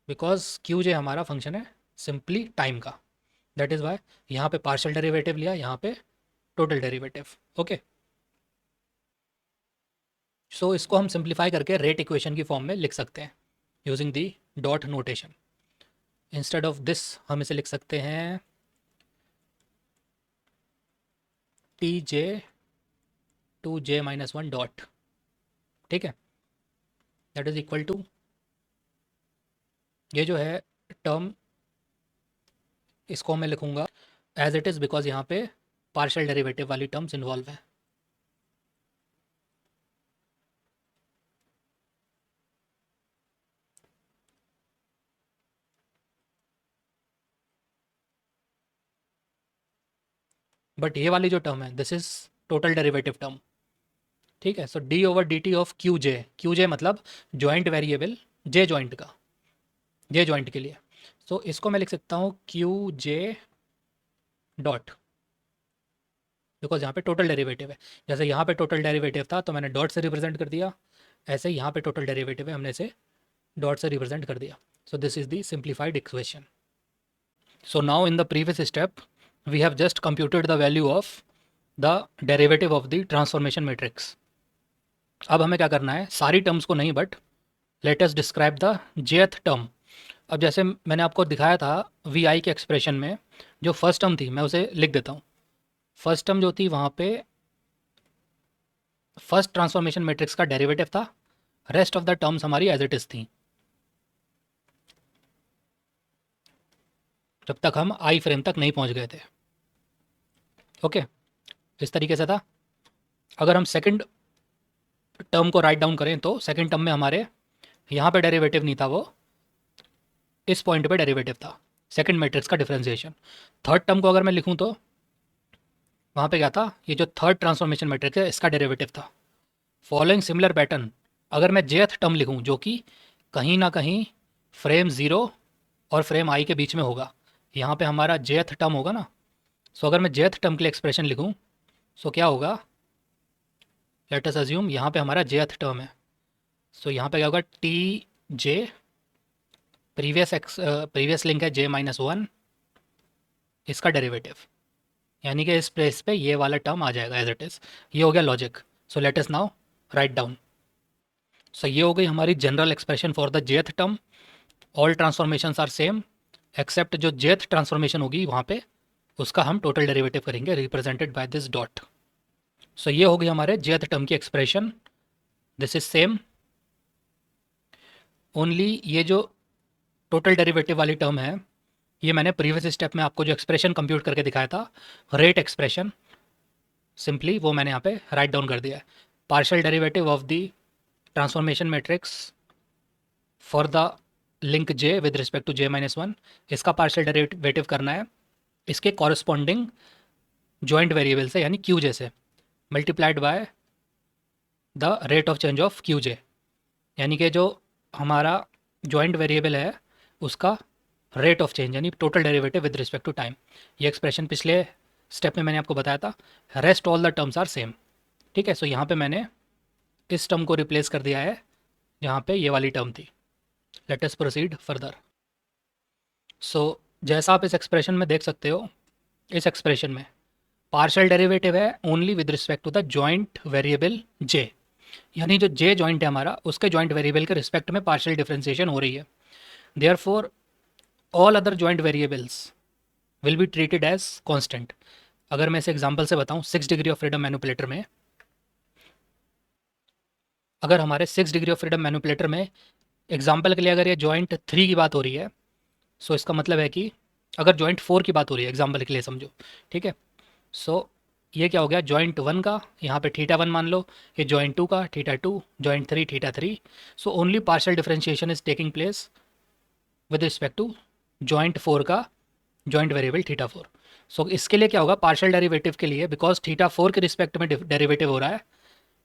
A: because qj हमारा फंक्शन है सिंपली टाइम का। दैट इज़ वाई यहाँ पे पार्शियल डेरिवेटिव लिया, यहाँ पे टोटल डेरिवेटिव। ओके, सो इसको हम सिंप्लीफाई करके रेट इक्वेशन की फॉर्म में लिख सकते हैं using the dot notation. Instead of this हम इसे लिख सकते हैं T J to J minus one dot. ठीक है, दैट इज इक्वल टू ये जो है टर्म, इसको मैं लिखूंगा एज इट इज़ बिकॉज यहाँ पे पार्शियल डेरिवेटिव वाली टर्म्स इन्वॉल्व है। बट ये वाली जो टर्म है this is total derivative term. ठीक है, so d over D T of q j मतलब जॉइंट वेरिएबल जे जॉइंट का, जे जॉइंट के लिए। सो इसको मैं लिख सकता हूँ क्यू जे डॉट, बिकॉज यहाँ पे टोटल डेरिवेटिव है। जैसे यहाँ पे टोटल डेरिवेटिव था तो मैंने डॉट से रिप्रेजेंट कर दिया, ऐसे ही यहाँ पे टोटल डेरिवेटिव है, हमने इसे डॉट से रिप्रेजेंट कर दिया। So this is the simplified equation. So now in the previous step we have just computed the value of the derivative of the transformation matrix. अब हमें क्या करना है, सारी टर्म्स को नहीं but let us describe the jth term. अब जैसे मैंने आपको दिखाया था वी आई के एक्सप्रेशन में जो फर्स्ट टर्म थी, मैं उसे लिख देता हूँ। फर्स्ट टर्म जो थी वहाँ पे फर्स्ट ट्रांसफॉर्मेशन मैट्रिक्स का डेरिवेटिव था, रेस्ट ऑफ द टर्म्स हमारी एज इट इज़ थी जब तक हम आई फ्रेम तक नहीं पहुँच गए थे। ओके, इस तरीके से था। अगर हम सेकंड टर्म को राइट डाउन करें तो सेकंड टर्म में हमारे यहाँ पे डेरिवेटिव नहीं था, वो इस पॉइंट पे डेरिवेटिव था, सेकंड मैट्रिक्स का डिफरेंशिएशन। थर्ड टर्म को अगर मैं लिखूँ तो वहाँ पे क्या था, ये जो थर्ड ट्रांसफॉर्मेशन मैट्रिक्स है इसका डेरिवेटिव था। फॉलोइंग सिमिलर पैटर्न अगर मैं जेथ टर्म लिखूँ जो कि कहीं ना कहीं फ्रेम ज़ीरो और फ्रेम आई के बीच में होगा, यहाँ पे हमारा जेथ टर्म होगा ना। सो अगर मैं जेथ टर्म के लिए एक्सप्रेशन लिखूँ सो क्या होगा, लेट अस अज्यूम यहाँ पे हमारा जेथ टर्म है। सो यहाँ पे क्या होगा, टी जे प्रीवियस लिंक है जे माइनस वन, इसका डेरिवेटिव, यानी कि इस प्लेस पे ये वाला टर्म आ जाएगा एज इट इज़। ये हो गया logic. So let us now write down. So ये हो गई हमारी general expression for the jth term. All transformations are same except जो जेथ ट्रांसफॉर्मेशन होगी वहाँ पे उसका हम टोटल डेरिवेटिव करेंगे represented by this dot. So ये हो गई हमारे जेथ टर्म की expression, this is same. Only ये जो टोटल डेरिवेटिव वाली टर्म है ये मैंने प्रीवियस स्टेप में आपको जो एक्सप्रेशन कंप्यूट करके दिखाया था रेट एक्सप्रेशन, सिंपली वो मैंने यहाँ पे राइट डाउन कर दिया है। Partial derivative of the transformation matrix for the link J with respect to J minus one, इसका पार्शियल डेरिवेटिव करना है इसके कॉरस्पॉन्डिंग जॉइंट वेरिएबल से यानी क्यू जे से, multiplied by the rate of change of q j, यानी कि जो हमारा जॉइंट वेरिएबल है उसका रेट ऑफ चेंज यानी total derivative with respect to time. ये एक्सप्रेशन पिछले स्टेप में मैंने आपको बताया था, rest all the terms are same. ठीक है, सो यहाँ पे मैंने इस टर्म को रिप्लेस कर दिया है जहाँ पे ये वाली टर्म थी। Let us proceed further. So जैसा आप इस एक्सप्रेशन में देख सकते हो, इस एक्सप्रेशन में पार्शियल डेरिवेटिव है only with respect to the joint variable j, यानी जो जे जॉइंट है हमारा, उसके जॉइंट वेरिएबल के रिस्पेक्ट में पार्शियल डिफरेंशिएशन हो रही है। Therefore all other joint variables will be treated as constant. अगर मैं इसे एग्जांपल से बताऊं, 6 डिग्री ऑफ फ्रीडम मैनिपुलेटर में, अगर हमारे 6 डिग्री ऑफ फ्रीडम मैनिपुलेटर में एग्जांपल के लिए अगर ये जॉइंट 3 की बात हो रही है, सो इसका मतलब है कि अगर जॉइंट 4 की बात हो रही है एग्जांपल के लिए समझो, ठीक है। सो ये क्या हो गया, जॉइंट 1 का यहाँ पे थीटा 1 मान लो, ये जॉइंट 2 का theta 2, joint 3 theta 3। So only partial differentiation is taking place with respect to joint 4 का जॉइंट वेरिएबल थीटा 4। सो इसके लिए क्या होगा, पार्शियल डेरिवेटिव के लिए, बिकॉज थीटा 4 के रिस्पेक्ट में डेरिवेटिव हो रहा है,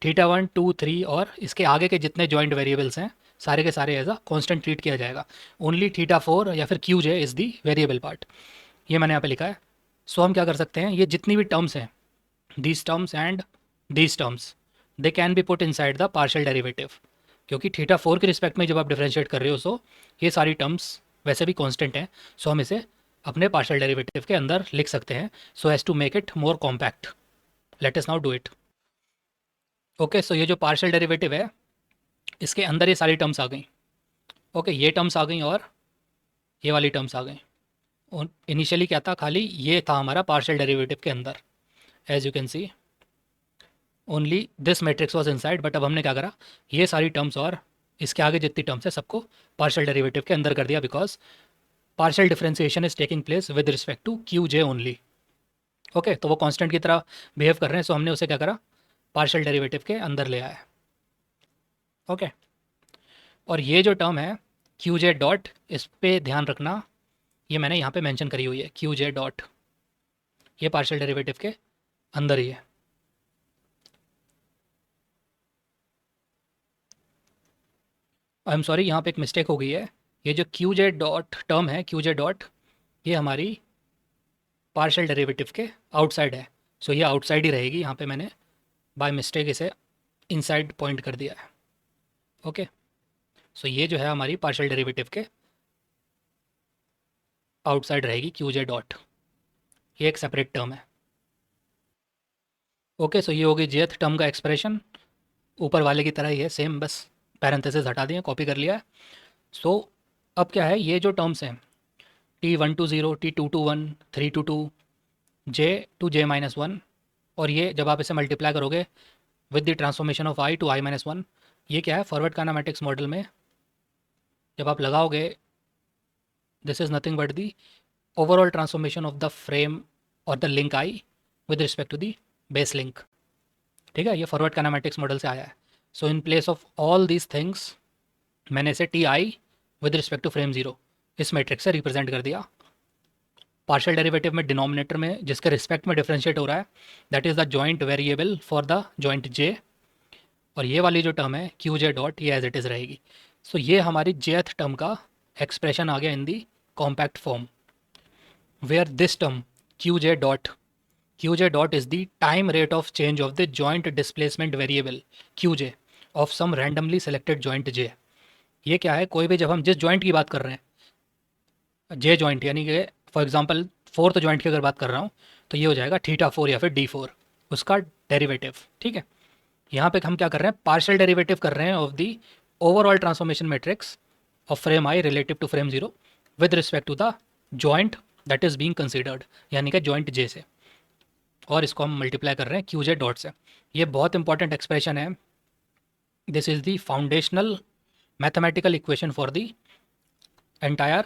A: थीटा 1 2 3 और इसके आगे के जितने जॉइंट वेरिएबल्स हैं सारे के सारे एज अ कॉन्स्टेंट ट्रीट किया जाएगा। ओनली थीटा 4 या फिर Q J is the variable part, ये मैंने यहाँ पे लिखा है। सो हम क्या कर सकते हैं, ये जितनी भी टर्म्स हैं, these terms and these terms, they can be put inside the partial derivative, क्योंकि थीटा 4 के रिस्पेक्ट में जब आप डिफरेंशिएट कर रहे हो, सो ये सारी टर्म्स वैसे भी कांस्टेंट हैं, सो हम इसे अपने पार्शियल डेरिवेटिव के अंदर लिख सकते हैं, so as to make it more compact. Let us now do it. Okay, so ये जो पार्शियल डेरिवेटिव है, इसके अंदर ये सारी टर्म्स आ गई। ओके, ये टर्म्स आ गई और ये वाली टर्म्स आ गई। इनिशियली क्या था, खाली ये था हमारा पार्शियल डेरिवेटिव के अंदर, as you can see only this matrix was inside. But अब हमने क्या करा, ये सारी टर्म्स और इसके आगे जितनी टर्म्स है सबको पार्शियल डेरिवेटिव के अंदर कर दिया, because partial differentiation is taking place with respect to Q J only. Okay, तो वो कांस्टेंट की तरह बिहेव कर रहे हैं, सो हमने उसे क्या करा, पार्शियल डेरिवेटिव के अंदर ले आया। ओके, और ये जो टर्म है क्यू जे डॉट, इस पर ध्यान रखना, ये मैंने यहाँ पे मेंशन करी हुई है, क्यू जे डॉट, ये पार्शियल डेरिवेटिव के अंदर ही है। आई एम सॉरी, यहाँ पे एक मिस्टेक हो गई है, ये जो क्यू जे डॉट टर्म है, क्यू जे डॉट, ये हमारी पार्शियल डेरिवेटिव के आउटसाइड है, सो ये आउटसाइड ही रहेगी। यहाँ पे मैंने बाय मिस्टेक इसे इनसाइड पॉइंट कर दिया है। ओके, सो ये जो है हमारी पार्शियल डेरिवेटिव के आउटसाइड रहेगी क्यू जे डॉट, ये एक सेपरेट टर्म है। ओके, सो ये हो गई जेथ टर्म का एक्सप्रेशन, ऊपर वाले की तरह ही है सेम, बस पैरेंथेसिस हटा दिए, कॉपी कर लिया है। सो अब क्या है, ये जो टर्म्स हैं T1 to 0, T2 to 1, 3 to 2, J to J-1, और ये जब आप इसे मल्टीप्लाई करोगे with the transformation of I to I-1, ये क्या है, फॉरवर्ड काइनेमेटिक्स मॉडल में जब आप लगाओगे, this is nothing but the overall transformation of the frame और the link I with respect to the base link. ठीक है, ये फॉरवर्ड काइनेमेटिक्स मॉडल से आया है। So in place of all these things मैंने इसे t i with respect to frame 0 इस मैट्रिक्स से रिप्रेजेंट कर दिया। पार्शियल डेरिवेटिव में डिनोमिनेटर में जिसके रिस्पेक्ट में डिफरेंशिएट हो रहा है, that is the joint variable for the joint j, और ये वाली जो टर्म है क्यू जे डॉट, ये एज इट इज़ रहेगी। सो ये हमारी जेथ टर्म का एक्सप्रेशन आ गया in the compact form, where this term q J dot is the time rate of change of the joint displacement variable q j of some randomly selected joint j. ये क्या है, कोई भी जब हम जिस जॉइंट की बात कर रहे हैं, जे जॉइंट, यानी कि फॉर एग्जांपल फोर्थ जॉइंट की अगर बात कर रहा हूँ, तो ये हो जाएगा थीटा 4 या फिर D4, उसका डेरिवेटिव। ठीक है, यहाँ पे हम क्या कर रहे हैं, पार्शियल डेरिवेटिव कर रहे हैं of the overall transformation matrix of frame I relative to frame 0 with respect to the joint that is being considered, यानी कि जॉइंट जे से, और इसको हम मल्टीप्लाई कर रहे हैं क्यू जे डॉट से। ये बहुत इंपॉर्टेंट एक्सप्रेशन है, this is the foundational mathematical equation for the entire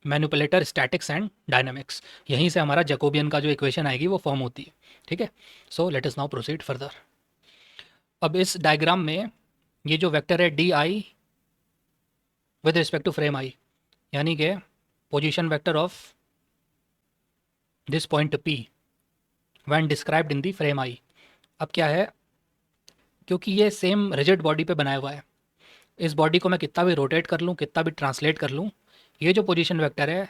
A: manipulator statics and dynamics. यहीं से हमारा जैकोबियन का जो इक्वेशन आएगी वो फॉर्म होती है। ठीक है, so let us now proceed further. अब इस डायग्राम में ये जो वेक्टर है D I with respect to frame I, यानी कि position vector of this point P when described in the frame I. अब क्या है, क्योंकि ये सेम रिजिड बॉडी पे बनाया हुआ है, इस बॉडी को मैं कितना भी रोटेट कर लूँ, कितना भी ट्रांसलेट कर लूँ, ये जो पोजीशन वेक्टर है,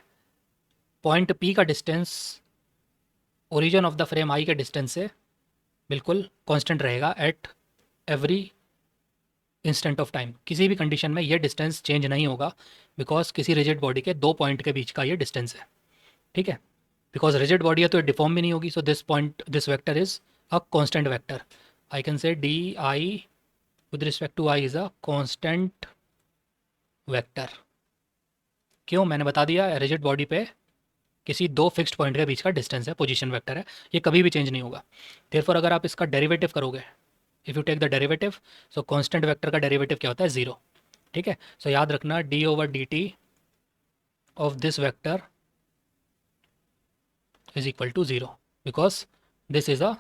A: पॉइंट पी का distance origin of the frame आई के डिस्टेंस से बिल्कुल कांस्टेंट रहेगा at every instant of time. किसी भी कंडीशन में ये डिस्टेंस चेंज नहीं होगा, बिकॉज किसी रिजिड बॉडी के दो पॉइंट के बीच का ये डिस्टेंस है, ठीक है। बिकॉज रिजिड बॉडी है तो ये डिफॉर्म भी नहीं होगी, so this vector is a constant vector. I can say D I with respect to I is a constant vector. क्यों, मैंने बता दिया, रिजिड बॉडी पे किसी दो फिक्स्ड पॉइंट के बीच का डिस्टेंस है, पोजीशन वेक्टर है, ये कभी भी चेंज नहीं होगा। देयरफॉर अगर आप इसका डेरिवेटिव करोगे, if you take the derivative, so constant vector का डेरिवेटिव क्या होता है, जीरो, ठीक है। सो याद रखना D over D T of this vector is equal to zero, because this is a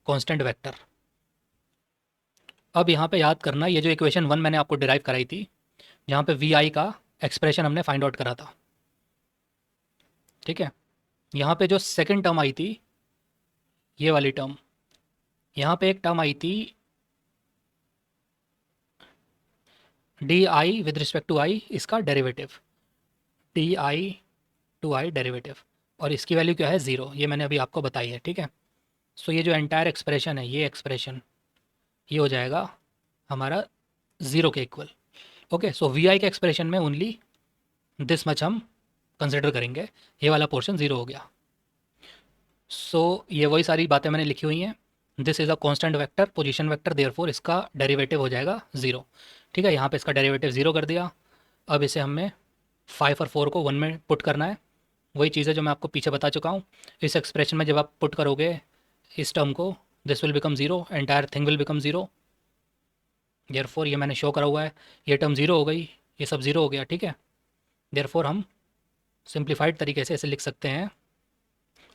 A: constant vector. अब यहाँ पे याद करना, ये जो इक्वेशन 1 मैंने आपको डिराइव कराई थी, जहाँ पे वी आई का एक्सप्रेशन हमने फाइंड आउट करा था, ठीक है। यहाँ पे जो सेकंड टर्म आई थी, ये वाली टर्म, यहाँ पे एक टर्म आई थी d I with respect to i, इसका derivative d I to i derivative, और इसकी वैल्यू क्या है, ज़ीरो, ये मैंने अभी आपको बताई है, ठीक है। सो ये जो एंटायर एक्सप्रेशन है, ये एक्सप्रेशन ये हो जाएगा हमारा ज़ीरो के इक्वल। ओके, सो वी आई के एक्सप्रेशन में ओनली दिस मच हम कंसिडर करेंगे, ये वाला पोर्शन ज़ीरो हो गया। सो ये वही सारी बातें मैंने लिखी हुई हैं। This is a constant vector, position vector, therefore इसका डेरिवेटिव हो जाएगा ज़ीरो, ठीक है। यहाँ पे इसका डेरिवेटिव ज़ीरो कर दिया। अब इसे हमें 5 और 4 को 1 में पुट करना है, वही चीज़ है जो मैं आपको पीछे बता चुका हूँ। इस एक्सप्रेशन में जब आप पुट करोगे इस टर्म को, this will become zero, entire thing will become zero. Therefore ये मैंने शो करा हुआ है, ये टर्म ज़ीरो हो गई, ये सब ज़ीरो हो गया, ठीक है। देयरफॉर हम सिंप्लीफाइड तरीके से इसे लिख सकते हैं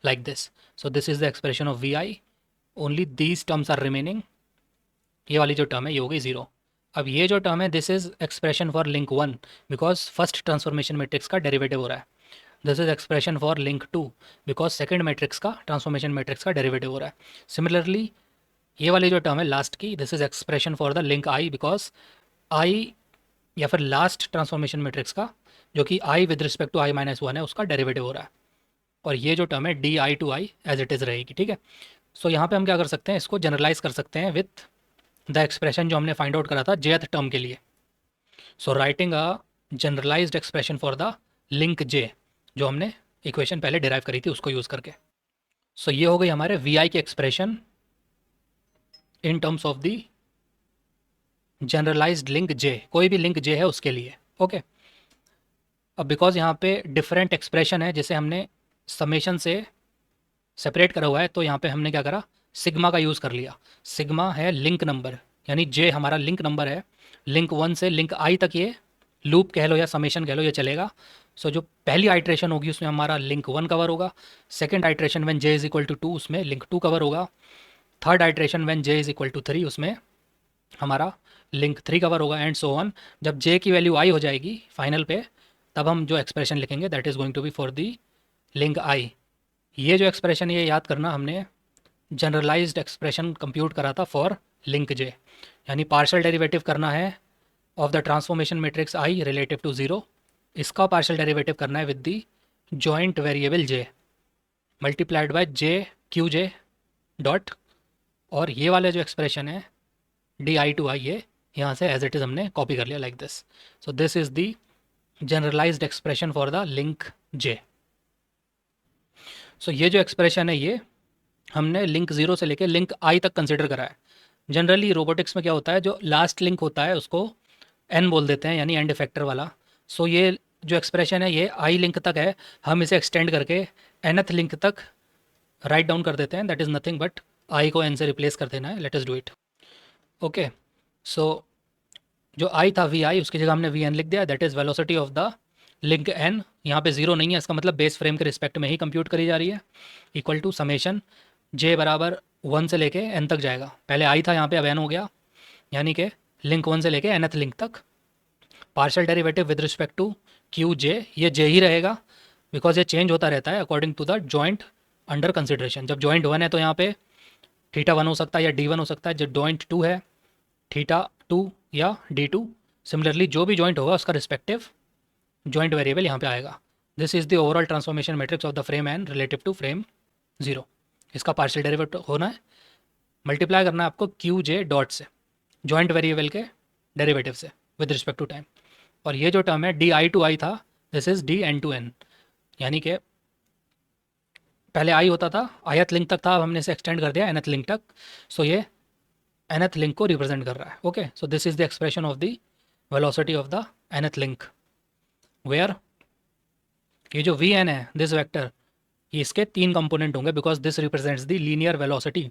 A: like this. So this is the expression of V I, only these terms are remaining. ये वाली जो टर्म है ये हो गई ज़ीरो। अब ये जो टर्म है, this is expression for link 1, because first transformation matrix का डेरिवेटिव हो रहा है। This is expression for link 2, because second matrix का, ट्रांसफॉर्मेशन मैट्रिक्स का डेरिवेटिव हो रहा है। सिमिलरली ये वाली जो टर्म है लास्ट की, this is expression for the link i, because i या फिर लास्ट ट्रांसफॉर्मेशन मैट्रिक्स का, जो कि i with respect to I minus one है, उसका डेरिवेटिव हो रहा है। और ये जो टर्म है D I to I as it is रहेगी, ठीक है। सो यहाँ पे हम क्या कर सकते हैं, इसको जनरलाइज कर सकते हैं विथ द एक्सप्रेशन जो हमने फाइंड आउट करा था जेथ टर्म के लिए। So writing a generalised expression for the link j, जो हमने इक्वेशन पहले डिराइव करी थी उसको यूज़ करके। सो ये हो गई हमारे वी आई की expression in terms of the generalised link जे, कोई भी लिंक जे है उसके लिए, ओके। अब बिकॉज यहाँ पे डिफरेंट एक्सप्रेशन है जिसे हमने समेशन से सेपरेट करा हुआ है, तो यहाँ पे हमने क्या करा, सिग्मा का यूज़ कर लिया। सिग्मा है लिंक नंबर, यानी जे हमारा लिंक नंबर है, लिंक 1 से लिंक आई तक ये लूप कह लो या समेशन कह लो, ये चलेगा। सो जो पहली आइट्रेशन होगी उसमें हमारा लिंक 1 कवर होगा, second iteration when J is equal to 2 उसमें लिंक 2 कवर होगा, third iteration when J is equal to 3 उसमें हमारा लिंक 3 कवर होगा, एंड सो ऑन। जब जे की वैल्यू आई हो जाएगी फाइनल पे, तब हम जो एक्सप्रेशन लिखेंगे that is going to be for the link i. ये जो एक्सप्रेशन, ये याद करना, हमने जनरलाइज्ड एक्सप्रेशन कंप्यूट करा था फॉर लिंक जे, यानी पार्शियल डेरिवेटिव करना है of the transformation matrix I relative to zero, इसका पार्शियल डेरिवेटिव करना है with the joint variable J multiplied by J Q J dot, और ये वाला जो एक्सप्रेशन है डी आई टू आई, ये यहाँ से एज इट इज़ हमने कॉपी कर लिया like this. So this is the generalised expression for the link j. So ये जो एक्सप्रेशन है ये हमने लिंक 0 से लेके लिंक आई तक कंसिडर करा है। जनरली रोबोटिक्स में क्या होता है, जो लास्ट लिंक होता है उसको एन बोल देते हैं, यानी एंड इफेक्टर वाला। सो ये जो एक्सप्रेशन है ये आई लिंक तक है, हम इसे एक्सटेंड करके एनथ लिंक तक राइट डाउन कर देते हैं, that is nothing but i को एन से रिप्लेस कर देना है। Let us do it. Okay, so जो आई था वी आई, उसकी जगह हमने वी एन लिख दिया, that is velocity of the link N. यहाँ पे जीरो नहीं है, इसका मतलब बेस फ्रेम के रिस्पेक्ट में ही कंप्यूट करी जा रही है, इक्वल टू समेशन जे बराबर 1 से लेके एन तक जाएगा। पहले आई था यहाँ पे, अब एन हो गया, यानी कि लिंक 1 से लेके एनथ लिंक तक। Partial derivative with respect to Q j, ये जे ही रहेगा बिकॉज ये चेंज होता रहता है according to the joint under consideration. जब जॉइंट 1 है तो यहाँ पे थीटा 1 हो सकता है या D1 हो सकता है, जब जॉइंट 2 है थीटा 2 या D2। सिमिलरली जो भी जॉइंट होगा उसका रिस्पेक्टिव जॉइंट वेरिएबल यहाँ पे आएगा। This is the overall transformation matrix of the frame N relative to frame 0। इसका पार्शियल डेरिवेटिव होना है, मल्टीप्लाई करना है आपको क्यू जे डॉट से, जॉइंट वेरिएबल के डेरिवेटिव से विद रिस्पेक्ट टू टाइम। और ये जो टर्म है डी आई टू आई था, this is D N to N, यानी कि पहले आई होता था, ith लिंक तक था, अब हमने इसे एक्सटेंड कर दिया nth लिंक तक। सो ये nth लिंक को रिप्रेजेंट कर रहा है। Okay, so this is the expression of the velocity of the nth link, where ये जो वी एन है दिस वेक्टर, ये इसके 3 कंपोनेंट होंगे because this represents the linear velocity.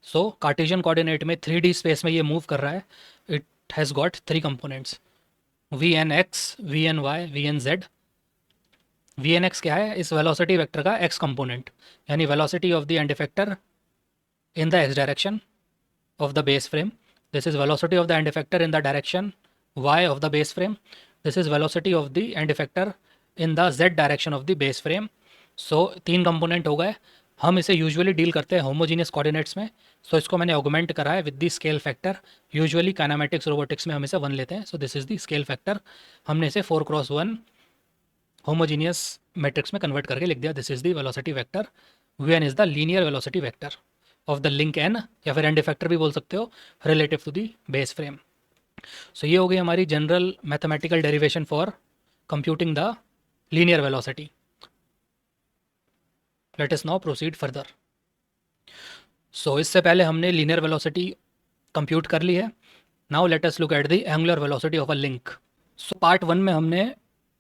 A: So Cartesian coordinate में 3D स्पेस में ये मूव कर रहा है, it has got 3 components, V N X, V N Y, V N Z. V N X क्या है, इस वेलोसिटी वेक्टर का एक्स कंपोनेंट, यानी velocity of the end effector in the x direction of the base frame. This is velocity of the end effector in the direction y of the base frame. This is velocity of the end effector in the z direction of the base frame. So 3 component हो गए। हम इसे usually deal करते हैं homogeneous coordinates में, सो इसको मैंने augment करा है with the scale factor. Usually kinematics robotics में हम इसे 1 लेते हैं, so this is the scale factor. हमने इसे 4x1 होमोजीनियस मैट्रिक्स में कन्वर्ट करके लिख दिया, this is the velocity vector. V n is the linear velocity vector of the link n, या फिर एंड इफेक्टर भी बोल सकते हो, relative to the base frame. So ये हो गई हमारी general mathematical derivation for computing the linear velocity. Let us now proceed further. So इससे पहले हमने लीनियर वेलोसिटी कंप्यूट कर ली है। Now let us look at the angular velocity of a link. So part 1 में हमने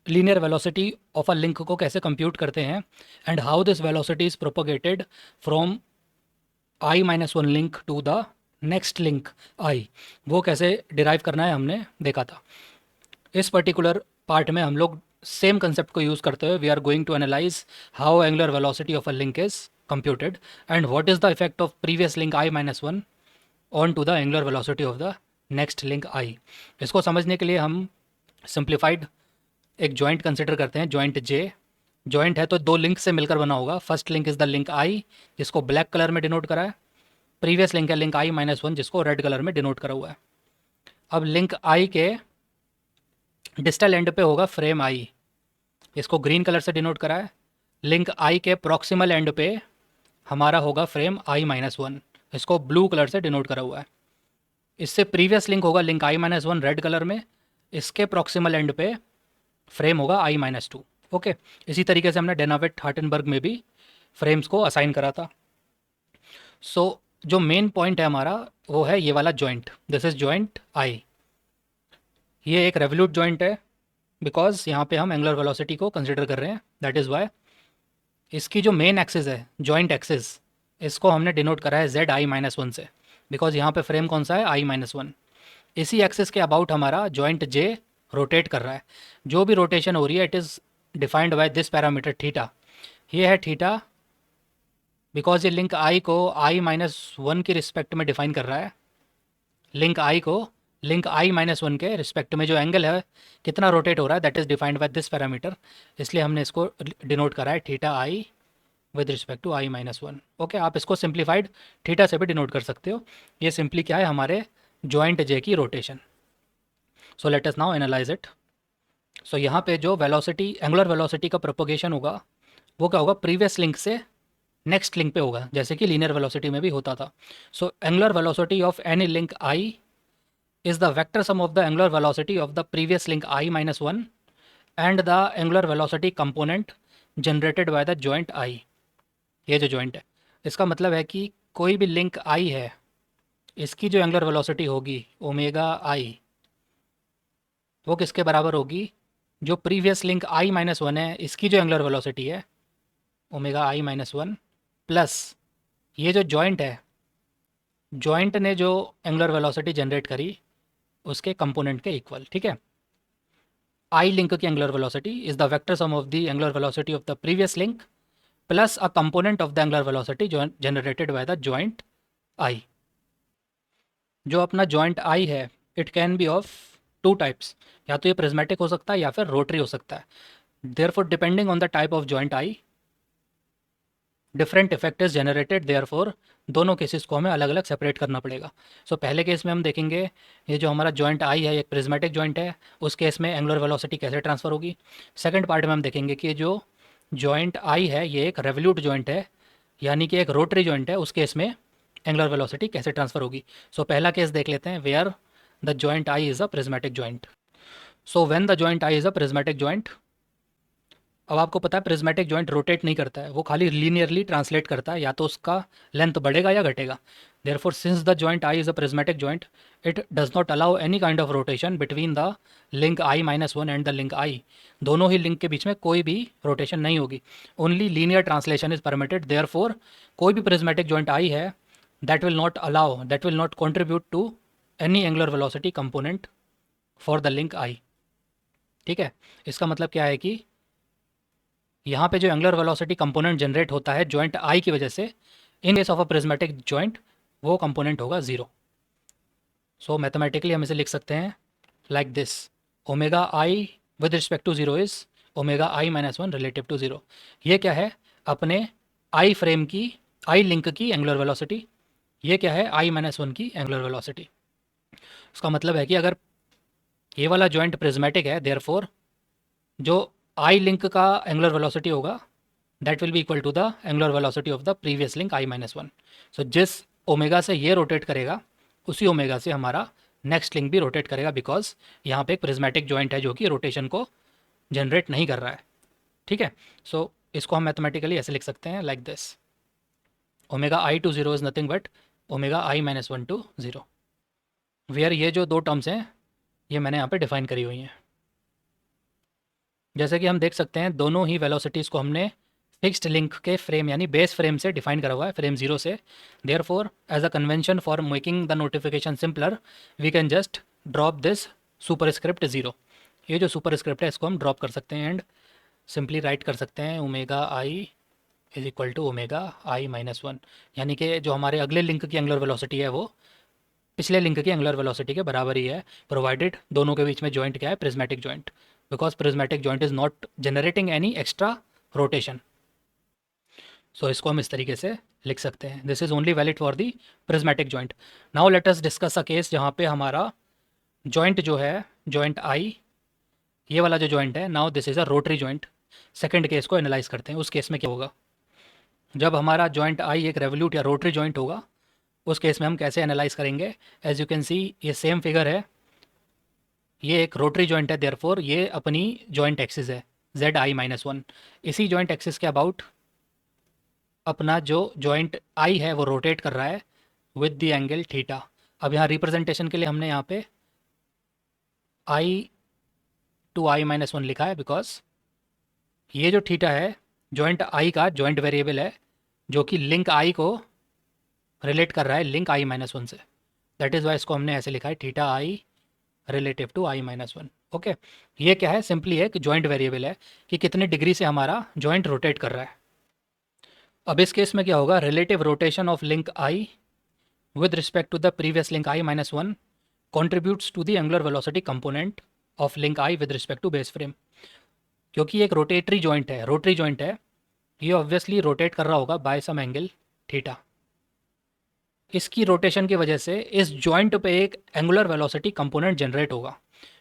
A: linear velocity of a link को कैसे कंप्यूट करते हैं and how this velocity is propagated from i-1 link to the next link i, वो कैसे derive करना है हमने देखा था। इस पर्टिकुलर पार्ट में हम लोग सेम कंसेप्ट को यूज़ करते हुए we are going to analyse how angular velocity of a link is computed and what is the effect of previous link i-1 on to the angular velocity of the next link i। इसको समझने के लिए हम simplified एक joint consider करते हैं, joint j। Joint है तो 2 लिंक से मिलकर बना होगा। First link is the link i, जिसको ब्लैक कलर में डिनोट करा है। प्रीवियस लिंक है लिंक i-1, जिसको रेड कलर में डिनोट करा हुआ है। अब लिंक i के डिस्टल एंड पे होगा फ्रेम i, इसको ग्रीन कलर से डिनोट करा है। लिंक i के प्रॉक्सिमल एंड पे हमारा होगा फ्रेम i-1, इसको ब्लू कलर से डिनोट करा हुआ है। इससे प्रीवियस लिंक होगा लिंक i-1 रेड कलर में, इसके प्रॉक्सिमल एंड पे फ्रेम होगा i-2। ओके, इसी तरीके से हमने डेनाविट हार्टनबर्ग में भी फ्रेम्स को असाइन करा था। सो जो मेन पॉइंट है हमारा वो है ये वाला joint, this is joint I. ये एक रेवोल्यूट जॉइंट है बिकॉज यहाँ पे हम एंगुलर वेलोसिटी को कंसिडर कर रहे हैं, दैट इज़ वाई। इसकी जो मेन एक्सिस है जॉइंट एक्सिस, इसको हमने डिनोट करा है ZI-1 से, बिकॉज यहाँ पे फ्रेम कौन सा है i-1। इसी एक्सिस के अबाउट हमारा जॉइंट J रोटेट कर रहा है। जो भी रोटेशन हो रही है it is defined by this parameter theta. ये है थीटा बिकॉज ये लिंक i को i-1 की रिस्पेक्ट में डिफाइन कर रहा है। लिंक i को लिंक i-1 के रिस्पेक्ट में जो एंगल है कितना रोटेट हो रहा है that is defined by this parameter, इसलिए हमने इसको डिनोट करा है theta i with respect to i-1। Okay, आप इसको सिंप्लीफाइड थीटा से भी डिनोट कर सकते हो। ये सिंपली क्या है, हमारे जॉइंट J की rotation. So let us now analyse it. So यहाँ पे जो वेलोसिटी एंगुलर वेलोसिटी का प्रोपोगेशन होगा वो क्या होगा, प्रीवियस लिंक से नेक्स्ट लिंक पे होगा, जैसे कि लीनियर वेलोसिटी में भी होता था। So angular velocity of any link i is the vector sum of the angular velocity of the previous link i-1 and the angular velocity component generated by the joint i। ये जो joint है इसका मतलब है कि कोई भी link i है, इसकी जो एंगुलर वेलोसिटी होगी ओमेगा i, वो किसके बराबर होगी, जो प्रीवियस लिंक i-1 है इसकी जो एंगुलर वेलोसिटी है ओमेगा i-1 प्लस ये जो जॉइंट है, जॉइंट ने जो एंगुलर वेलोसिटी जनरेट करी उसके कंपोनेंट के इक्वल। ठीक है, आई लिंक की angular velocity is the vector sum of the angular velocity of the previous link plus a component of the angular velocity generated by the joint i. जो अपना joint i है it can be of 2 types, या तो ये prismatic हो सकता है या फिर रोटरी हो सकता है। Therefore depending on the type of joint I different effect is generated, therefore दोनों केसेस को हमें अलग अलग सेपरेट करना पड़ेगा। सो पहले केस में हम देखेंगे ये जो हमारा जॉइंट आई है एक प्रिज्मेटिक जॉइंट है, उस केस में एंगुलर वेलोसिटी कैसे ट्रांसफ़र होगी। सेकंड पार्ट में हम देखेंगे कि जो जॉइंट आई है ये एक रेवोल्यूट जॉइंट है, यानी कि एक रोटरी जॉइंट है, उस केस में एंगुलर वेलोसिटी कैसे ट्रांसफ़र होगी। सो पहला केस देख लेते हैं, where the joint I is a prismatic joint. So when the joint I is a prismatic joint, अब आपको पता है प्रिज्मेटिक जॉइंट रोटेट नहीं करता है, वो खाली लीनियरली ट्रांसलेट करता है, या तो उसका लेंथ बढ़ेगा या घटेगा। Therefore since the joint I is a prismatic joint, it does not allow any kind of rotation between the link I minus one and the link i. दोनों ही लिंक के बीच में कोई भी रोटेशन नहीं होगी, only linear translation is permitted. Therefore कोई भी प्रिज्मेटिक जॉइंट आई है, that will not contribute to any angular velocity component for the link i. ठीक है, इसका मतलब क्या है कि यहाँ पे जो एंगुलर वेलोसिटी कंपोनेंट जनरेट होता है जॉइंट आई की वजह से, in case of a prismatic joint वो कंपोनेंट होगा ज़ीरो। सो मैथमेटिकली हम इसे लिख सकते हैं like this, omega I with respect to zero is omega I minus one relative to zero. ये क्या है, अपने आई फ्रेम की, आई लिंक की एंगुलर वेलोसिटी। ये क्या है, आई माइनस वन की एंगुलर वेलोसिटी। उसका मतलब है कि अगर ये वाला जॉइंट प्रिज्मेटिक है, देयरफॉर जो आई लिंक का एंगुलर वेलोसिटी होगा that will be equal to the angular velocity of the previous link I minus one. So जिस ओमेगा से ये रोटेट करेगा, उसी ओमेगा से हमारा नेक्स्ट लिंक भी रोटेट करेगा, बिकॉज यहाँ पे एक प्रिज्मेटिक जॉइंट है जो कि रोटेशन को जनरेट नहीं कर रहा है। ठीक है, सो इसको हम मैथमेटिकली ऐसे लिख सकते हैं like this, omega I to zero is nothing but omega I minus one to zero. Where ये जो दो टर्म्स हैं ये मैंने यहाँ पे डिफाइन करी हुई हैं। जैसे कि हम देख सकते हैं दोनों ही वेलोसिटीज़ को हमने फिक्स्ड लिंक के फ्रेम यानी बेस फ्रेम से डिफाइन करा हुआ है, फ्रेम जीरो से। Therefore as a convention for making the notification simpler, we can just drop this superscript zero. ये जो सुपरस्क्रिप्ट है इसको हम ड्रॉप कर सकते हैं एंड सिंपली राइट कर सकते हैं omega I is equal to omega I minus one. यानी कि जो हमारे अगले लिंक की एंगुलर वेलोसिटी है वो पिछले लिंक की एंगुलर वेलोसिटी के बराबर ही है, प्रोवाइडेड दोनों के बीच में जॉइंट क्या है, prismatic joint, because prismatic joint is not generating any extra rotation. So इसको हम इस तरीके से लिख सकते हैं, this is only valid for the prismatic joint. Now let us discuss a case जहाँ पे हमारा जॉइंट जो है, जॉइंट आई, ये वाला जो जॉइंट है, now this is a rotary joint. Second case को एनालाइज करते हैं, उस केस में क्या होगा जब हमारा जॉइंट आई एक रेवोल्यूट या रोटरी जॉइंट होगा, उस केस में हम कैसे एनालाइज करेंगे। एज यू कैन सी ये सेम फिगर है, ये एक रोटरी जॉइंट है, देयरफॉर ये अपनी जॉइंट एक्सिस है जेड आई माइनस वन। इसी जॉइंट एक्सिस के अबाउट अपना जो जॉइंट आई है वो रोटेट कर रहा है विद द एंगल थीटा। अब यहाँ रिप्रेजेंटेशन के लिए हमने यहाँ पे आई टू आई माइनस वन लिखा है, बिकॉज ये जो थीटा है जॉइंट आई का जॉइंट वेरिएबल है, जो कि लिंक आई को रिलेट कर रहा है लिंक आई माइनस वन से। दैट इज़ वाई इसको हमने ऐसे लिखा है theta I relative to I minus one. Okay, ये क्या है, सिंपली एक जॉइंट वेरिएबल है कि कितने डिग्री से हमारा जॉइंट रोटेट कर रहा है। अब इस केस में क्या होगा, relative rotation of link I with respect to the previous link I minus 1 contributes to the angular velocity component of link I with respect to base frame। क्योंकि एक रोटेटरी जॉइंट है, रोटरी जॉइंट है, ये obviously rotate कर रहा होगा bye some angle theta. इसकी rotation की वजह से इस जॉइंट पे एक एंगुलर वेलोसिटी कंपोनेंट जनरेट होगा,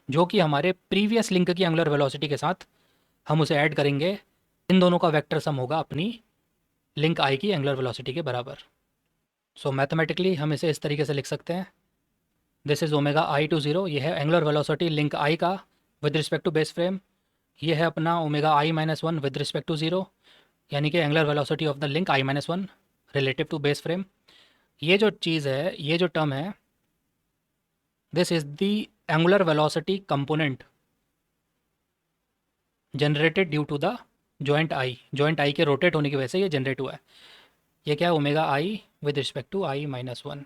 A: जो कि हमारे प्रीवियस लिंक की एंगुलर वेलोसिटी के साथ हम उसे ऐड करेंगे, इन दोनों का वेक्टर सम होगा अपनी लिंक आई की एंगुलर वेलोसिटी के बराबर। सो मैथमेटिकली हम इसे इस तरीके से लिख सकते हैं, this is omega I to zero, ये है एंगुलर वेलोसिटी लिंक आई का with respect to base frame. ये है अपना omega I minus one with respect to zero, यानी कि angular velocity of the link I minus one relative to base frame. ये जो चीज़ है, ये जो टर्म है, this is the angular velocity component generated due to the joint i के रोटेट होने की वजह से ये जनरेट हुआ है। ये क्या है, omega I with respect to I minus one,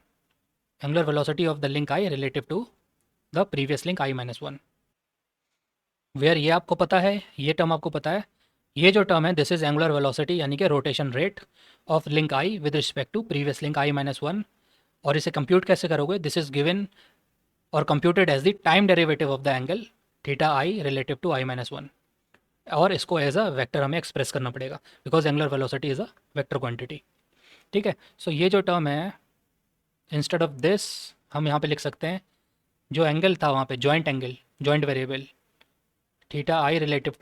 A: angular velocity of the link I relative to the previous link I minus one. Where ये आपको पता है, ये टर्म आपको पता है, ये जो टर्म है दिस इज एंगुलर वेलोसिटी यानी कि rotation rate of link I with respect to previous link I minus one. और इसे कंप्यूट कैसे करोगे, दिस इज गिवन और computed as the time derivative of the angle theta I relative to I minus one. और इसको as a vector हमें express करना पड़ेगा, because angular velocity is a vector quantity. ठीक है, सो ये जो टर्म है, इंस्टेड ऑफ दिस हम यहाँ पे लिख सकते हैं जो एंगल था वहाँ पे joint angle, joint variable theta I relative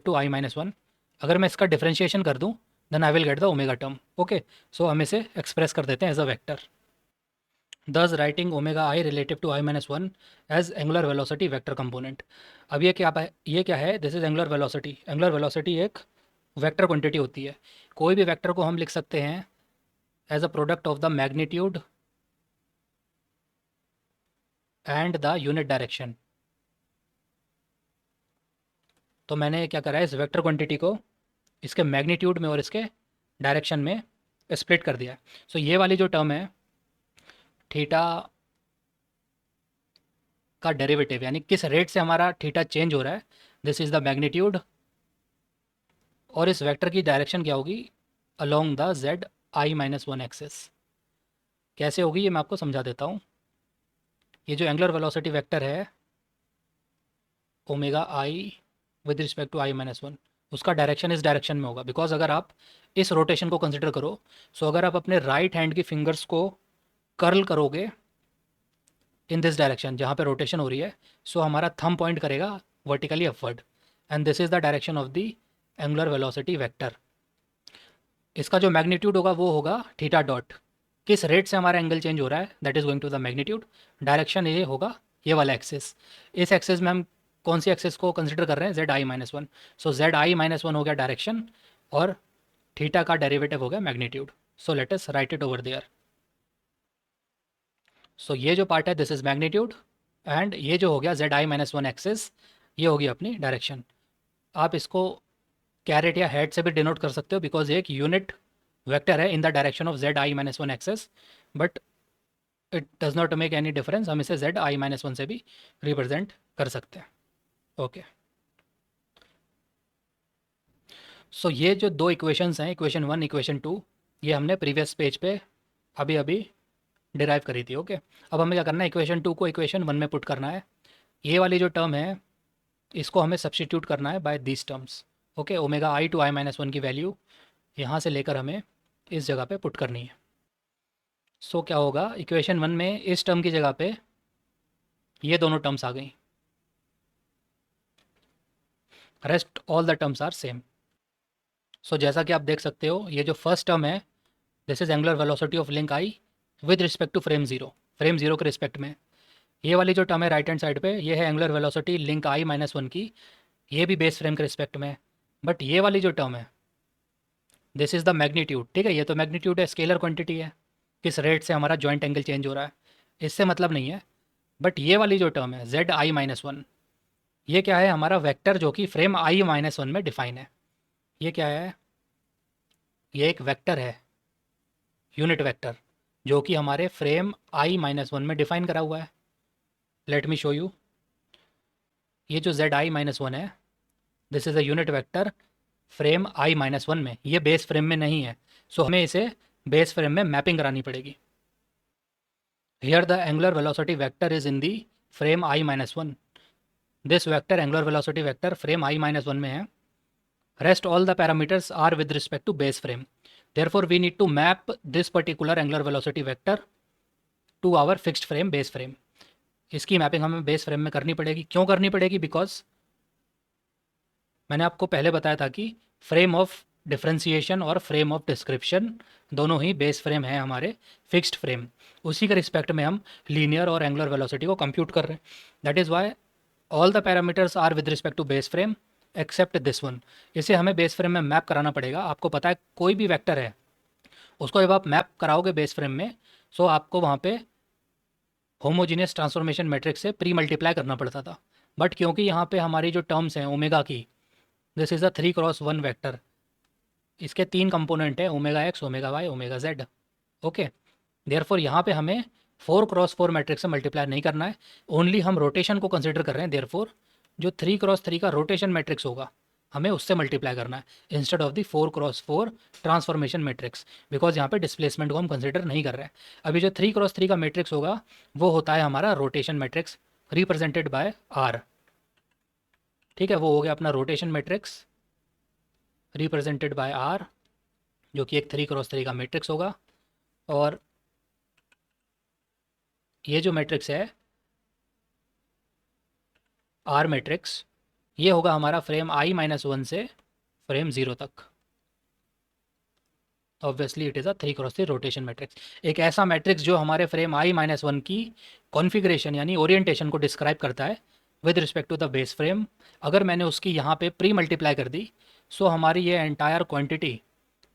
A: to I minus one. अगर मैं इसका डिफ्रेंशिएशन कर दूँ then I will get the omega term. Okay, so हम इसे एक्सप्रेस कर देते हैं as a vector. Thus writing omega i relative to I minus one as angular velocity vector component. अब ये क्या है, this is angular velocity. Angular velocity एक वेक्टर क्वांटिटी होती है। कोई भी वेक्टर को हम लिख सकते हैं as a product of the magnitude and the unit direction. तो मैंने क्या करा है, इस वेक्टर क्वांटिटी को इसके मैग्नीट्यूड में और इसके डायरेक्शन में स्प्लिट कर दिया है। सो ये वाली जो टर्म है थीटा का डेरिवेटिव, यानी किस रेट से हमारा थीटा चेंज हो रहा है, दिस इज़ द मैग्नीट्यूड। और इस वेक्टर की डायरेक्शन क्या होगी, along the Z I minus one axis. कैसे होगी ये मैं आपको समझा देता हूँ। ये जो एंगुलर वेलोसिटी वेक्टर है omega I with respect to I minus one, उसका डायरेक्शन इस डायरेक्शन में होगा। बिकॉज अगर आप इस रोटेशन को कंसिडर करो, सो अगर आप अपने राइट हैंड की फिंगर्स को कर्ल करोगे इन दिस डायरेक्शन जहाँ पे रोटेशन हो रही है, सो हमारा थंब पॉइंट करेगा vertically upward, and this is the direction of the angular velocity vector. इसका जो मैग्नीट्यूड होगा वो होगा थीटा डॉट। किस रेट से हमारा एंगल चेंज हो रहा है, that is going to the magnitude. Direction ये होगा ये वाला एक्सेस। इस एक्सेस में हम कौन सी एक्सेस को कंसिडर कर रहे हैं, Z I minus one. So Z I minus one हो गया डायरेक्शन, और थीटा का डेरिवेटिव हो गया magnitude. So let us write it over there. So ये जो पार्ट है दिस इज मैग्नीट्यूड, एंड ये जो हो गया Z I minus one axis, ये होगी अपनी डायरेक्शन। आप इसको कैरेट या हेड से भी डिनोट कर सकते हो, बिकॉज एक यूनिट वेक्टर है in the direction of Z I minus one axis, but it does not make any difference. हम इसे जेड आई माइनस वन से भी रिप्रेजेंट कर सकते हैं। ओके, सो ये जो दो इक्वेशंस हैं, इक्वेशन वन इक्वेशन टू, ये हमने प्रीवियस पेज पे अभी अभी डिराइव करी थी। ओके, अब हमें क्या करना है, इक्वेशन टू को इक्वेशन वन में पुट करना है। ये वाली जो टर्म है इसको हमें सब्सटीट्यूट करना है by these terms. Okay, omega I to I minus one की वैल्यू यहाँ से लेकर हमें इस जगह पे पुट करनी है। सो क्या होगा, इक्वेशन वन में इस टर्म की जगह पे ये दोनों टर्म्स आ गई, rest all the terms are same. So जैसा कि आप देख सकते हो, ये जो फर्स्ट टर्म है this is angular velocity of link I with respect to frame zero के रिस्पेक्ट में। ये वाली जो टर्म है राइट हैंड साइड पे, ये है एंगुलर वेलोसिटी लिंक आई माइनस वन की, ये भी बेस फ्रेम के रिस्पेक्ट में। बट ये वाली जो टर्म है दिस इज़ द मैग्नीट्यूड। ठीक है, ये तो मैग्नीट्यूड है, स्केलर क्वांटिटी है, किस रेट से हमारा जॉइंट एंगल चेंज हो रहा है, इससे मतलब नहीं है। बट ये वाली जो टर्म है जेड आई माइनस वन, ये क्या है, हमारा वेक्टर जो कि फ्रेम आई माइनस वन में डिफाइन है। ये क्या है, ये एक वेक्टर है, यूनिट वेक्टर, जो कि हमारे फ्रेम आई माइनस वन में डिफाइन करा हुआ है। Late me show you. ये जो जेड आई माइनस वन है this is a unit vector frame I minus one में, ये बेस फ्रेम में नहीं है। सो हमें इसे बेस फ्रेम में मैपिंग करानी पड़ेगी। Here the angular velocity vector is in the frame I minus one. This vector angular velocity vector frame I minus one में है। Rest all the parameters are with respect to base frame. Therefore we need to map this particular angular velocity vector to our fixed frame base frame. इसकी mapping हमें base frame में करनी पड़ेगी। क्यों करनी पड़ेगी, बिकॉज मैंने आपको पहले बताया था कि फ्रेम ऑफ डिफ्रेंसिएशन और फ्रेम ऑफ डिस्क्रिप्शन दोनों ही बेस फ्रेम है हमारे फिक्स्ड फ्रेम। उसी के रिस्पेक्ट में हम लीनियर और एंगुलर वेलोसिटी को कंप्यूट कर रहे हैं। That is why all the parameters are with respect to base frame except this one. इसे हमें बेस फ्रेम में मैप कराना पड़ेगा। आपको पता है कोई भी वेक्टर है उसको जब आप मैप कराओगे बेस फ्रेम में, सो आपको वहाँ पे होमोजीनियस ट्रांसफॉर्मेशन मैट्रिक्स से प्री मल्टीप्लाई करना पड़ता था। बट क्योंकि यहाँ पे हमारी जो टर्म्स हैं ओमेगा की, this is a 3x1 vector, इसके तीन कंपोनेंट हैं omega X, omega Y, omega Z. Okay, therefore यहाँ पे हमें 4x4 मैट्रिक्स से मल्टीप्लाई नहीं करना है, ओनली हम रोटेशन को कंसिडर कर रहे हैं। देयरफॉर जो 3x3 का रोटेशन मैट्रिक्स होगा हमें उससे मल्टीप्लाई करना है instead of the 4x4 transformation matrix, because यहाँ पे डिस्प्लेसमेंट को हम कंसिडर नहीं कर रहे हैं। अभी जो 3x3 का मैट्रिक्स होगा वो होता है हमारा rotation matrix represented by R. ठीक है, वो हो गया अपना rotation matrix represented by R, जो कि एक 3x3 का मैट्रिक्स होगा। और ये जो मैट्रिक्स है आर मैट्रिक्स, ये होगा हमारा फ्रेम आई माइनस वन से फ्रेम ज़ीरो तक। Obviously it is a 3x3 rotation matrix, एक ऐसा मैट्रिक्स जो हमारे फ्रेम i-1 की कॉन्फ़िगरेशन यानी ओरिएंटेशन को डिस्क्राइब करता है with respect to the base frame. अगर मैंने उसकी यहाँ पे प्री मल्टीप्लाई कर दी, सो हमारी ये एंटायर क्वांटिटी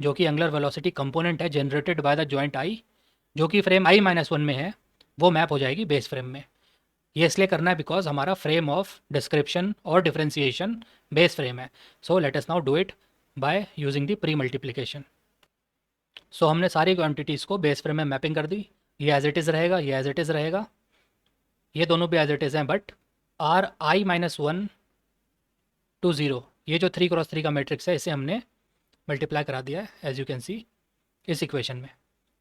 A: जो कि एंगुलर वेलोसिटी कंपोनेंट है generated by the joint i, जो कि फ्रेम i-1 में है, वो मैप हो जाएगी बेस फ्रेम में। ये इसलिए करना है बिकॉज हमारा फ्रेम ऑफ डिस्क्रिप्शन और डिफ्रेंसिएशन बेस फ्रेम है। So let us now do it by using the pre multiplication. सो हमने सारी क्वांटिटीज़ को बेस फ्रेम में मैपिंग कर दी। ये एज इट इज़ रहेगा, ये एज इट इज़ रहेगा, ये दोनों भी एज इट इज़ हैं, बट आर i-1 टू 0, ये जो 3x3 का मैट्रिक्स है इसे हमने मल्टीप्लाई करा दिया है एज यू कैन सी इस इक्वेशन में,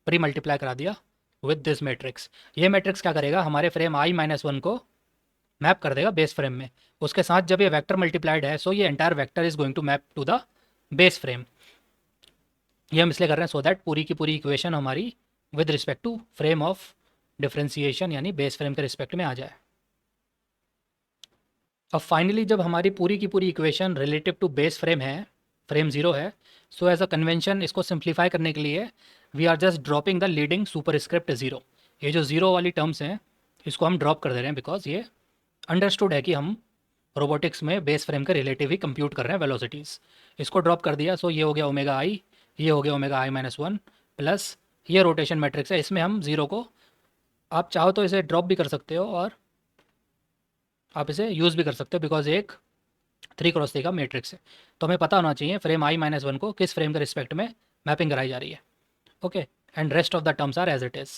A: प्री मल्टीप्लाई करा दिया विद दिस मैट्रिक्स। ये मैट्रिक्स क्या करेगा, हमारे फ्रेम i-1 को मैप कर देगा बेस फ्रेम में। उसके साथ जब ये वेक्टर मल्टीप्लाइड है, सो ये entire vector is going to map to the base frame. ये हम इसलिए कर रहे हैं सो दैट पूरी की पूरी इक्वेशन हमारी with respect to frame of differentiation यानी बेस फ्रेम के रिस्पेक्ट में आ जाए। अब फाइनली जब हमारी पूरी की पूरी equation relative to base frame है, फ्रेम 0 है, सो एज अ कन्वेंशन इसको सिंप्लीफाई करने के लिए we are just dropping the leading superscript 0। ये जो 0 वाली टर्म्स हैं इसको हम ड्रॉप कर दे रहे हैं बिकॉज ये अंडरस्टूड है कि हम रोबोटिक्स में बेस फ्रेम के रिलेटिव ही कंप्यूट कर रहे हैं वेलोसिटीज़। इसको ड्रॉप कर दिया, सो ये हो गया ओमेगा आई, ये हो गया ओमेगा i-1 प्लस ये रोटेशन मैट्रिक्स है, इसमें हम 0 को, आप चाहो तो इसे ड्रॉप भी कर सकते हो और आप इसे यूज़ भी कर सकते हो बिकॉज एक 3x3 का मैट्रिक्स है। तो हमें पता होना चाहिए फ्रेम i-1 को किस फ्रेम के रिस्पेक्ट में मैपिंग कराई जा रही है। Okay, and rest of the terms are as it is.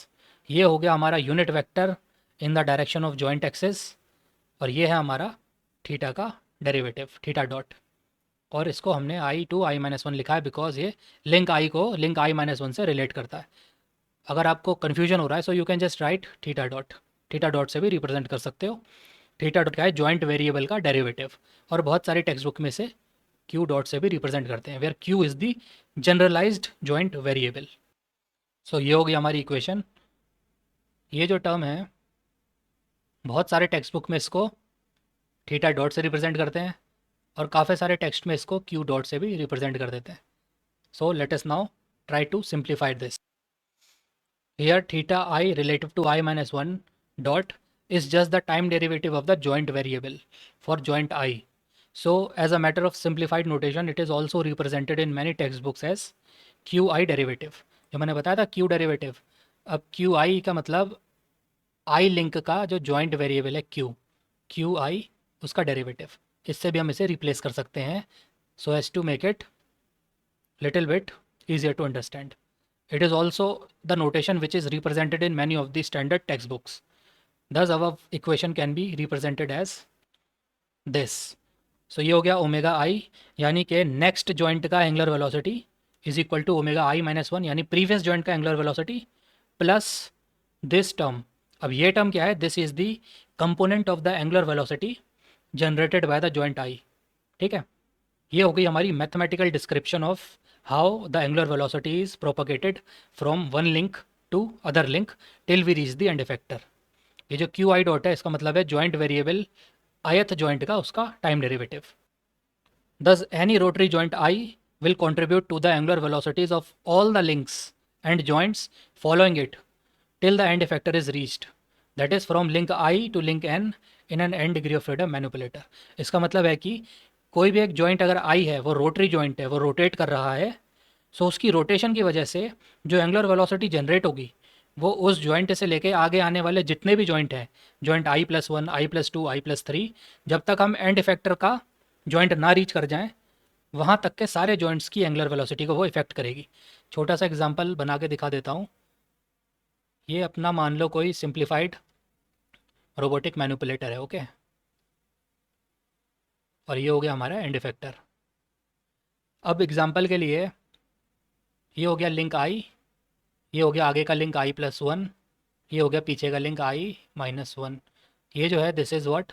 A: ये हो गया हमारा unit vector in the direction of joint axis, और ये है हमारा थीटा का डेरिवेटिव थीटा डॉट, और इसको हमने i-1 लिखा है बिकॉज ये लिंक i को लिंक i-1 से रिलेट करता है। अगर आपको कन्फ्यूजन हो रहा है so you can just right theta dot, theta dot से भी रिप्रेजेंट कर सकते हो। थीटा डॉट क्या है, जॉइंट वेरिएबल का डेरिवेटिव, और बहुत सारे टेक्स्ट बुक में से क्यू डॉट से भी रिप्रेजेंट करते हैं, where Q is the generalised joint variable. So ये हो गई हमारी इक्वेशन। ये जो टर्म है बहुत सारे टेक्स्ट बुक में इसको थीटा डॉट से रिप्रेजेंट करते हैं और काफ़ी सारे टेक्स्ट में इसको क्यू डॉट से भी रिप्रेजेंट कर देते हैं। So let us now try to simplify this. Here theta I relative to i-1 dot is just the time derivative of the joint variable for joint I. So as a matter of simplified notation, it is also represented in many textbooks as QI derivative. जो मैंने बताया था Q derivative, अब QI का मतलब I link का जो joint variable है QI उसका डेरिवेटिव, इससे भी हम इसे रिप्लेस कर सकते हैं so as to make it little bit easier to understand. It is also the notation which is represented in many of the standard textbooks. Thus our equation can be represented as this. So ये हो गया omega I, यानी कि next joint का angular velocity is equal to omega i-1 यानी previous joint का angular velocity plus this term. अब ये टर्म क्या है, this is the component of the angular velocity generated by the joint I. ठीक है, ये हो गई हमारी mathematical description of how the angular velocity is propagated from one link to other link till we reach the end effector. ये जो Q I dot है इसका मतलब है जॉइंट वेरिएबल ith जॉइंट का उसका time derivative. Thus any rotary joint I will contribute to the angular velocities of all the links and joints following it till the end effector is reached, that is from link I to link N in an N degree of freedom manipulator. इसका मतलब है कि कोई भी एक joint अगर आई है, वो रोटरी जॉइंट है, वो रोटेट कर रहा है, सो उसकी रोटेशन की वजह से जो एंगुलर वेलोसिटी जनरेट होगी वो उस जॉइंट से लेके आगे आने वाले जितने भी जॉइंट हैं, जॉइंट i+1 i+2 i+3, जब तक हम एंड इफेक्टर का जॉइंट ना रीच कर जाएं वहाँ तक के सारे जॉइंट्स की एंगुलर वेलोसिटी को वो इफेक्ट करेगी। छोटा सा एग्जांपल बना के दिखा देता हूँ। ये अपना मान लो कोई सिंप्लीफाइड रोबोटिक मैनिपुलेटर है, ओके, और ये हो गया हमारा एंड इफेक्टर। अब एग्जांपल के लिए ये हो गया लिंक आई, ये हो गया आगे का लिंक i+1, ये हो गया पीछे का लिंक i-1। ये जो है this is what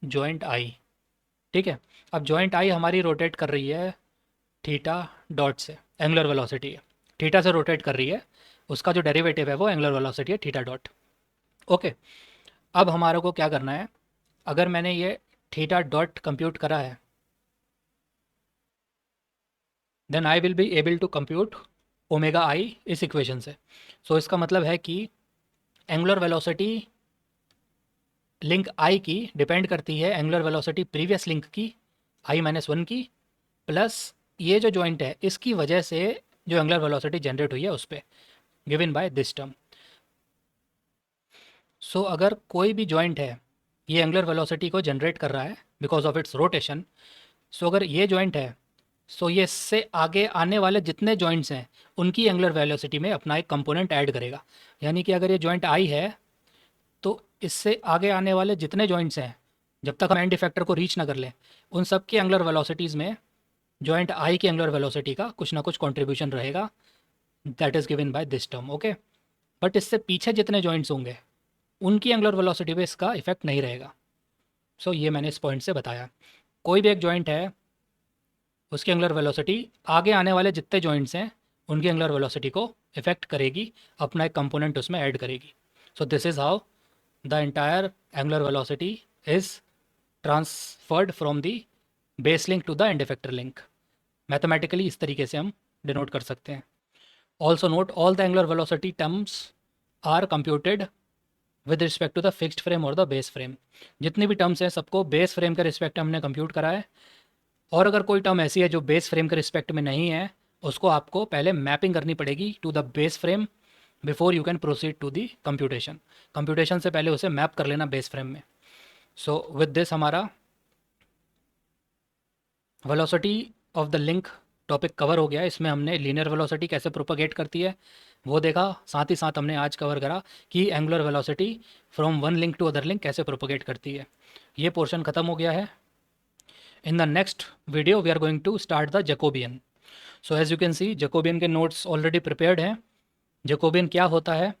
A: joint I. ठीक है, अब जॉइंट आई हमारी रोटेट कर रही है थीटा डॉट से, एंगुलर वेलोसिटी है, थीटा से रोटेट कर रही है, उसका जो डेरिवेटिव है वो एंगुलर वेलोसिटी है थीटा डॉट। ओके, अब हमारे को क्या करना है, अगर मैंने ये थीटा डॉट कंप्यूट करा है then I will be able to compute omega I इस इक्वेशन से। सो इसका मतलब है कि एंगुलर वेलोसिटी लिंक आई की डिपेंड करती है एंगुलर वेलोसिटी प्रीवियस लिंक की i-1 की, प्लस ये जो जॉइंट है इसकी वजह से जो एंगुलर वेलोसिटी जनरेट हुई है उस पर, गिवन बाय दिस टर्म। सो अगर कोई भी जॉइंट है ये एंगुलर वेलोसिटी को जनरेट कर रहा है बिकॉज ऑफ इट्स रोटेशन, सो अगर ये जॉइंट है सो ये इससे आगे आने वाले जितने जॉइंट्स हैं उनकी एंगुलर वेलोसिटी में अपना एक कंपोनेंट ऐड करेगा। यानी कि अगर ये जॉइंट आई है तो इससे आगे आने वाले जितने जॉइंट्स हैं जब तक हम एंड इफेक्टर को रीच ना कर लें उन सब की एंगुलर वेलोसिटीज़ में जॉइंट आई की एंगुलर वेलोसिटी का कुछ ना कुछ कंट्रीब्यूशन रहेगा, that is given by this term. Okay, but इससे पीछे जितने जॉइंट्स होंगे उनकी एंगुलर वेलोसिटी पे इसका इफेक्ट नहीं रहेगा। सो ये मैंने इस पॉइंट से बताया। कोई भी एक जॉइंट है उसकी एंगुलर वेलोसिटी आगे आने वाले जितने जॉइंट्स हैं उनकी एंगुलर वेलोसिटी को इफेक्ट करेगी, अपना एक कंपोनेंट उसमें ऐड करेगी। So this is how the entire angular velocity is transferred from the base link to the end effector link. Mathematically इस तरीके से हम डिनोट कर सकते हैं। Also note all the angular velocity terms are computed with respect to the fixed frame और the base frame. जितनी भी टर्म्स हैं सबको बेस फ्रेम के रिस्पेक्ट हमने कंप्यूट करा है, और अगर कोई टर्म ऐसी है जो बेस फ्रेम के रिस्पेक्ट में नहीं है उसको आपको पहले मैपिंग करनी पड़ेगी to the base frame before you can proceed to the computation. Computation से पहले उसे मैप कर लेना बेस फ्रेम में। सो विद दिस हमारा velocity of the link topic cover हो गया। इसमें हमने लीनियर वेलोसिटी कैसे प्रोपगेट करती है वो देखा, साथ ही साथ हमने आज कवर करा कि angular velocity from one link to other link कैसे प्रोपगेट करती है। ये पोर्शन ख़त्म हो गया है। In the next video we are going to start the Jacobian. So as you can see Jacobian के नोट्स ऑलरेडी प्रिपेयर्ड हैं। जैकोबियन क्या होता है,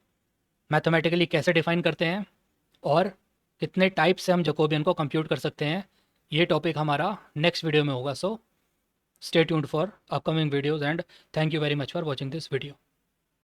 A: मैथमेटिकली कैसे डिफाइन करते हैं, और कितने टाइप से हम जैकोबियन को कंप्यूट कर सकते हैं, ये टॉपिक हमारा नेक्स्ट वीडियो में होगा। So stay tuned for upcoming videos and thank you very much for watching this video.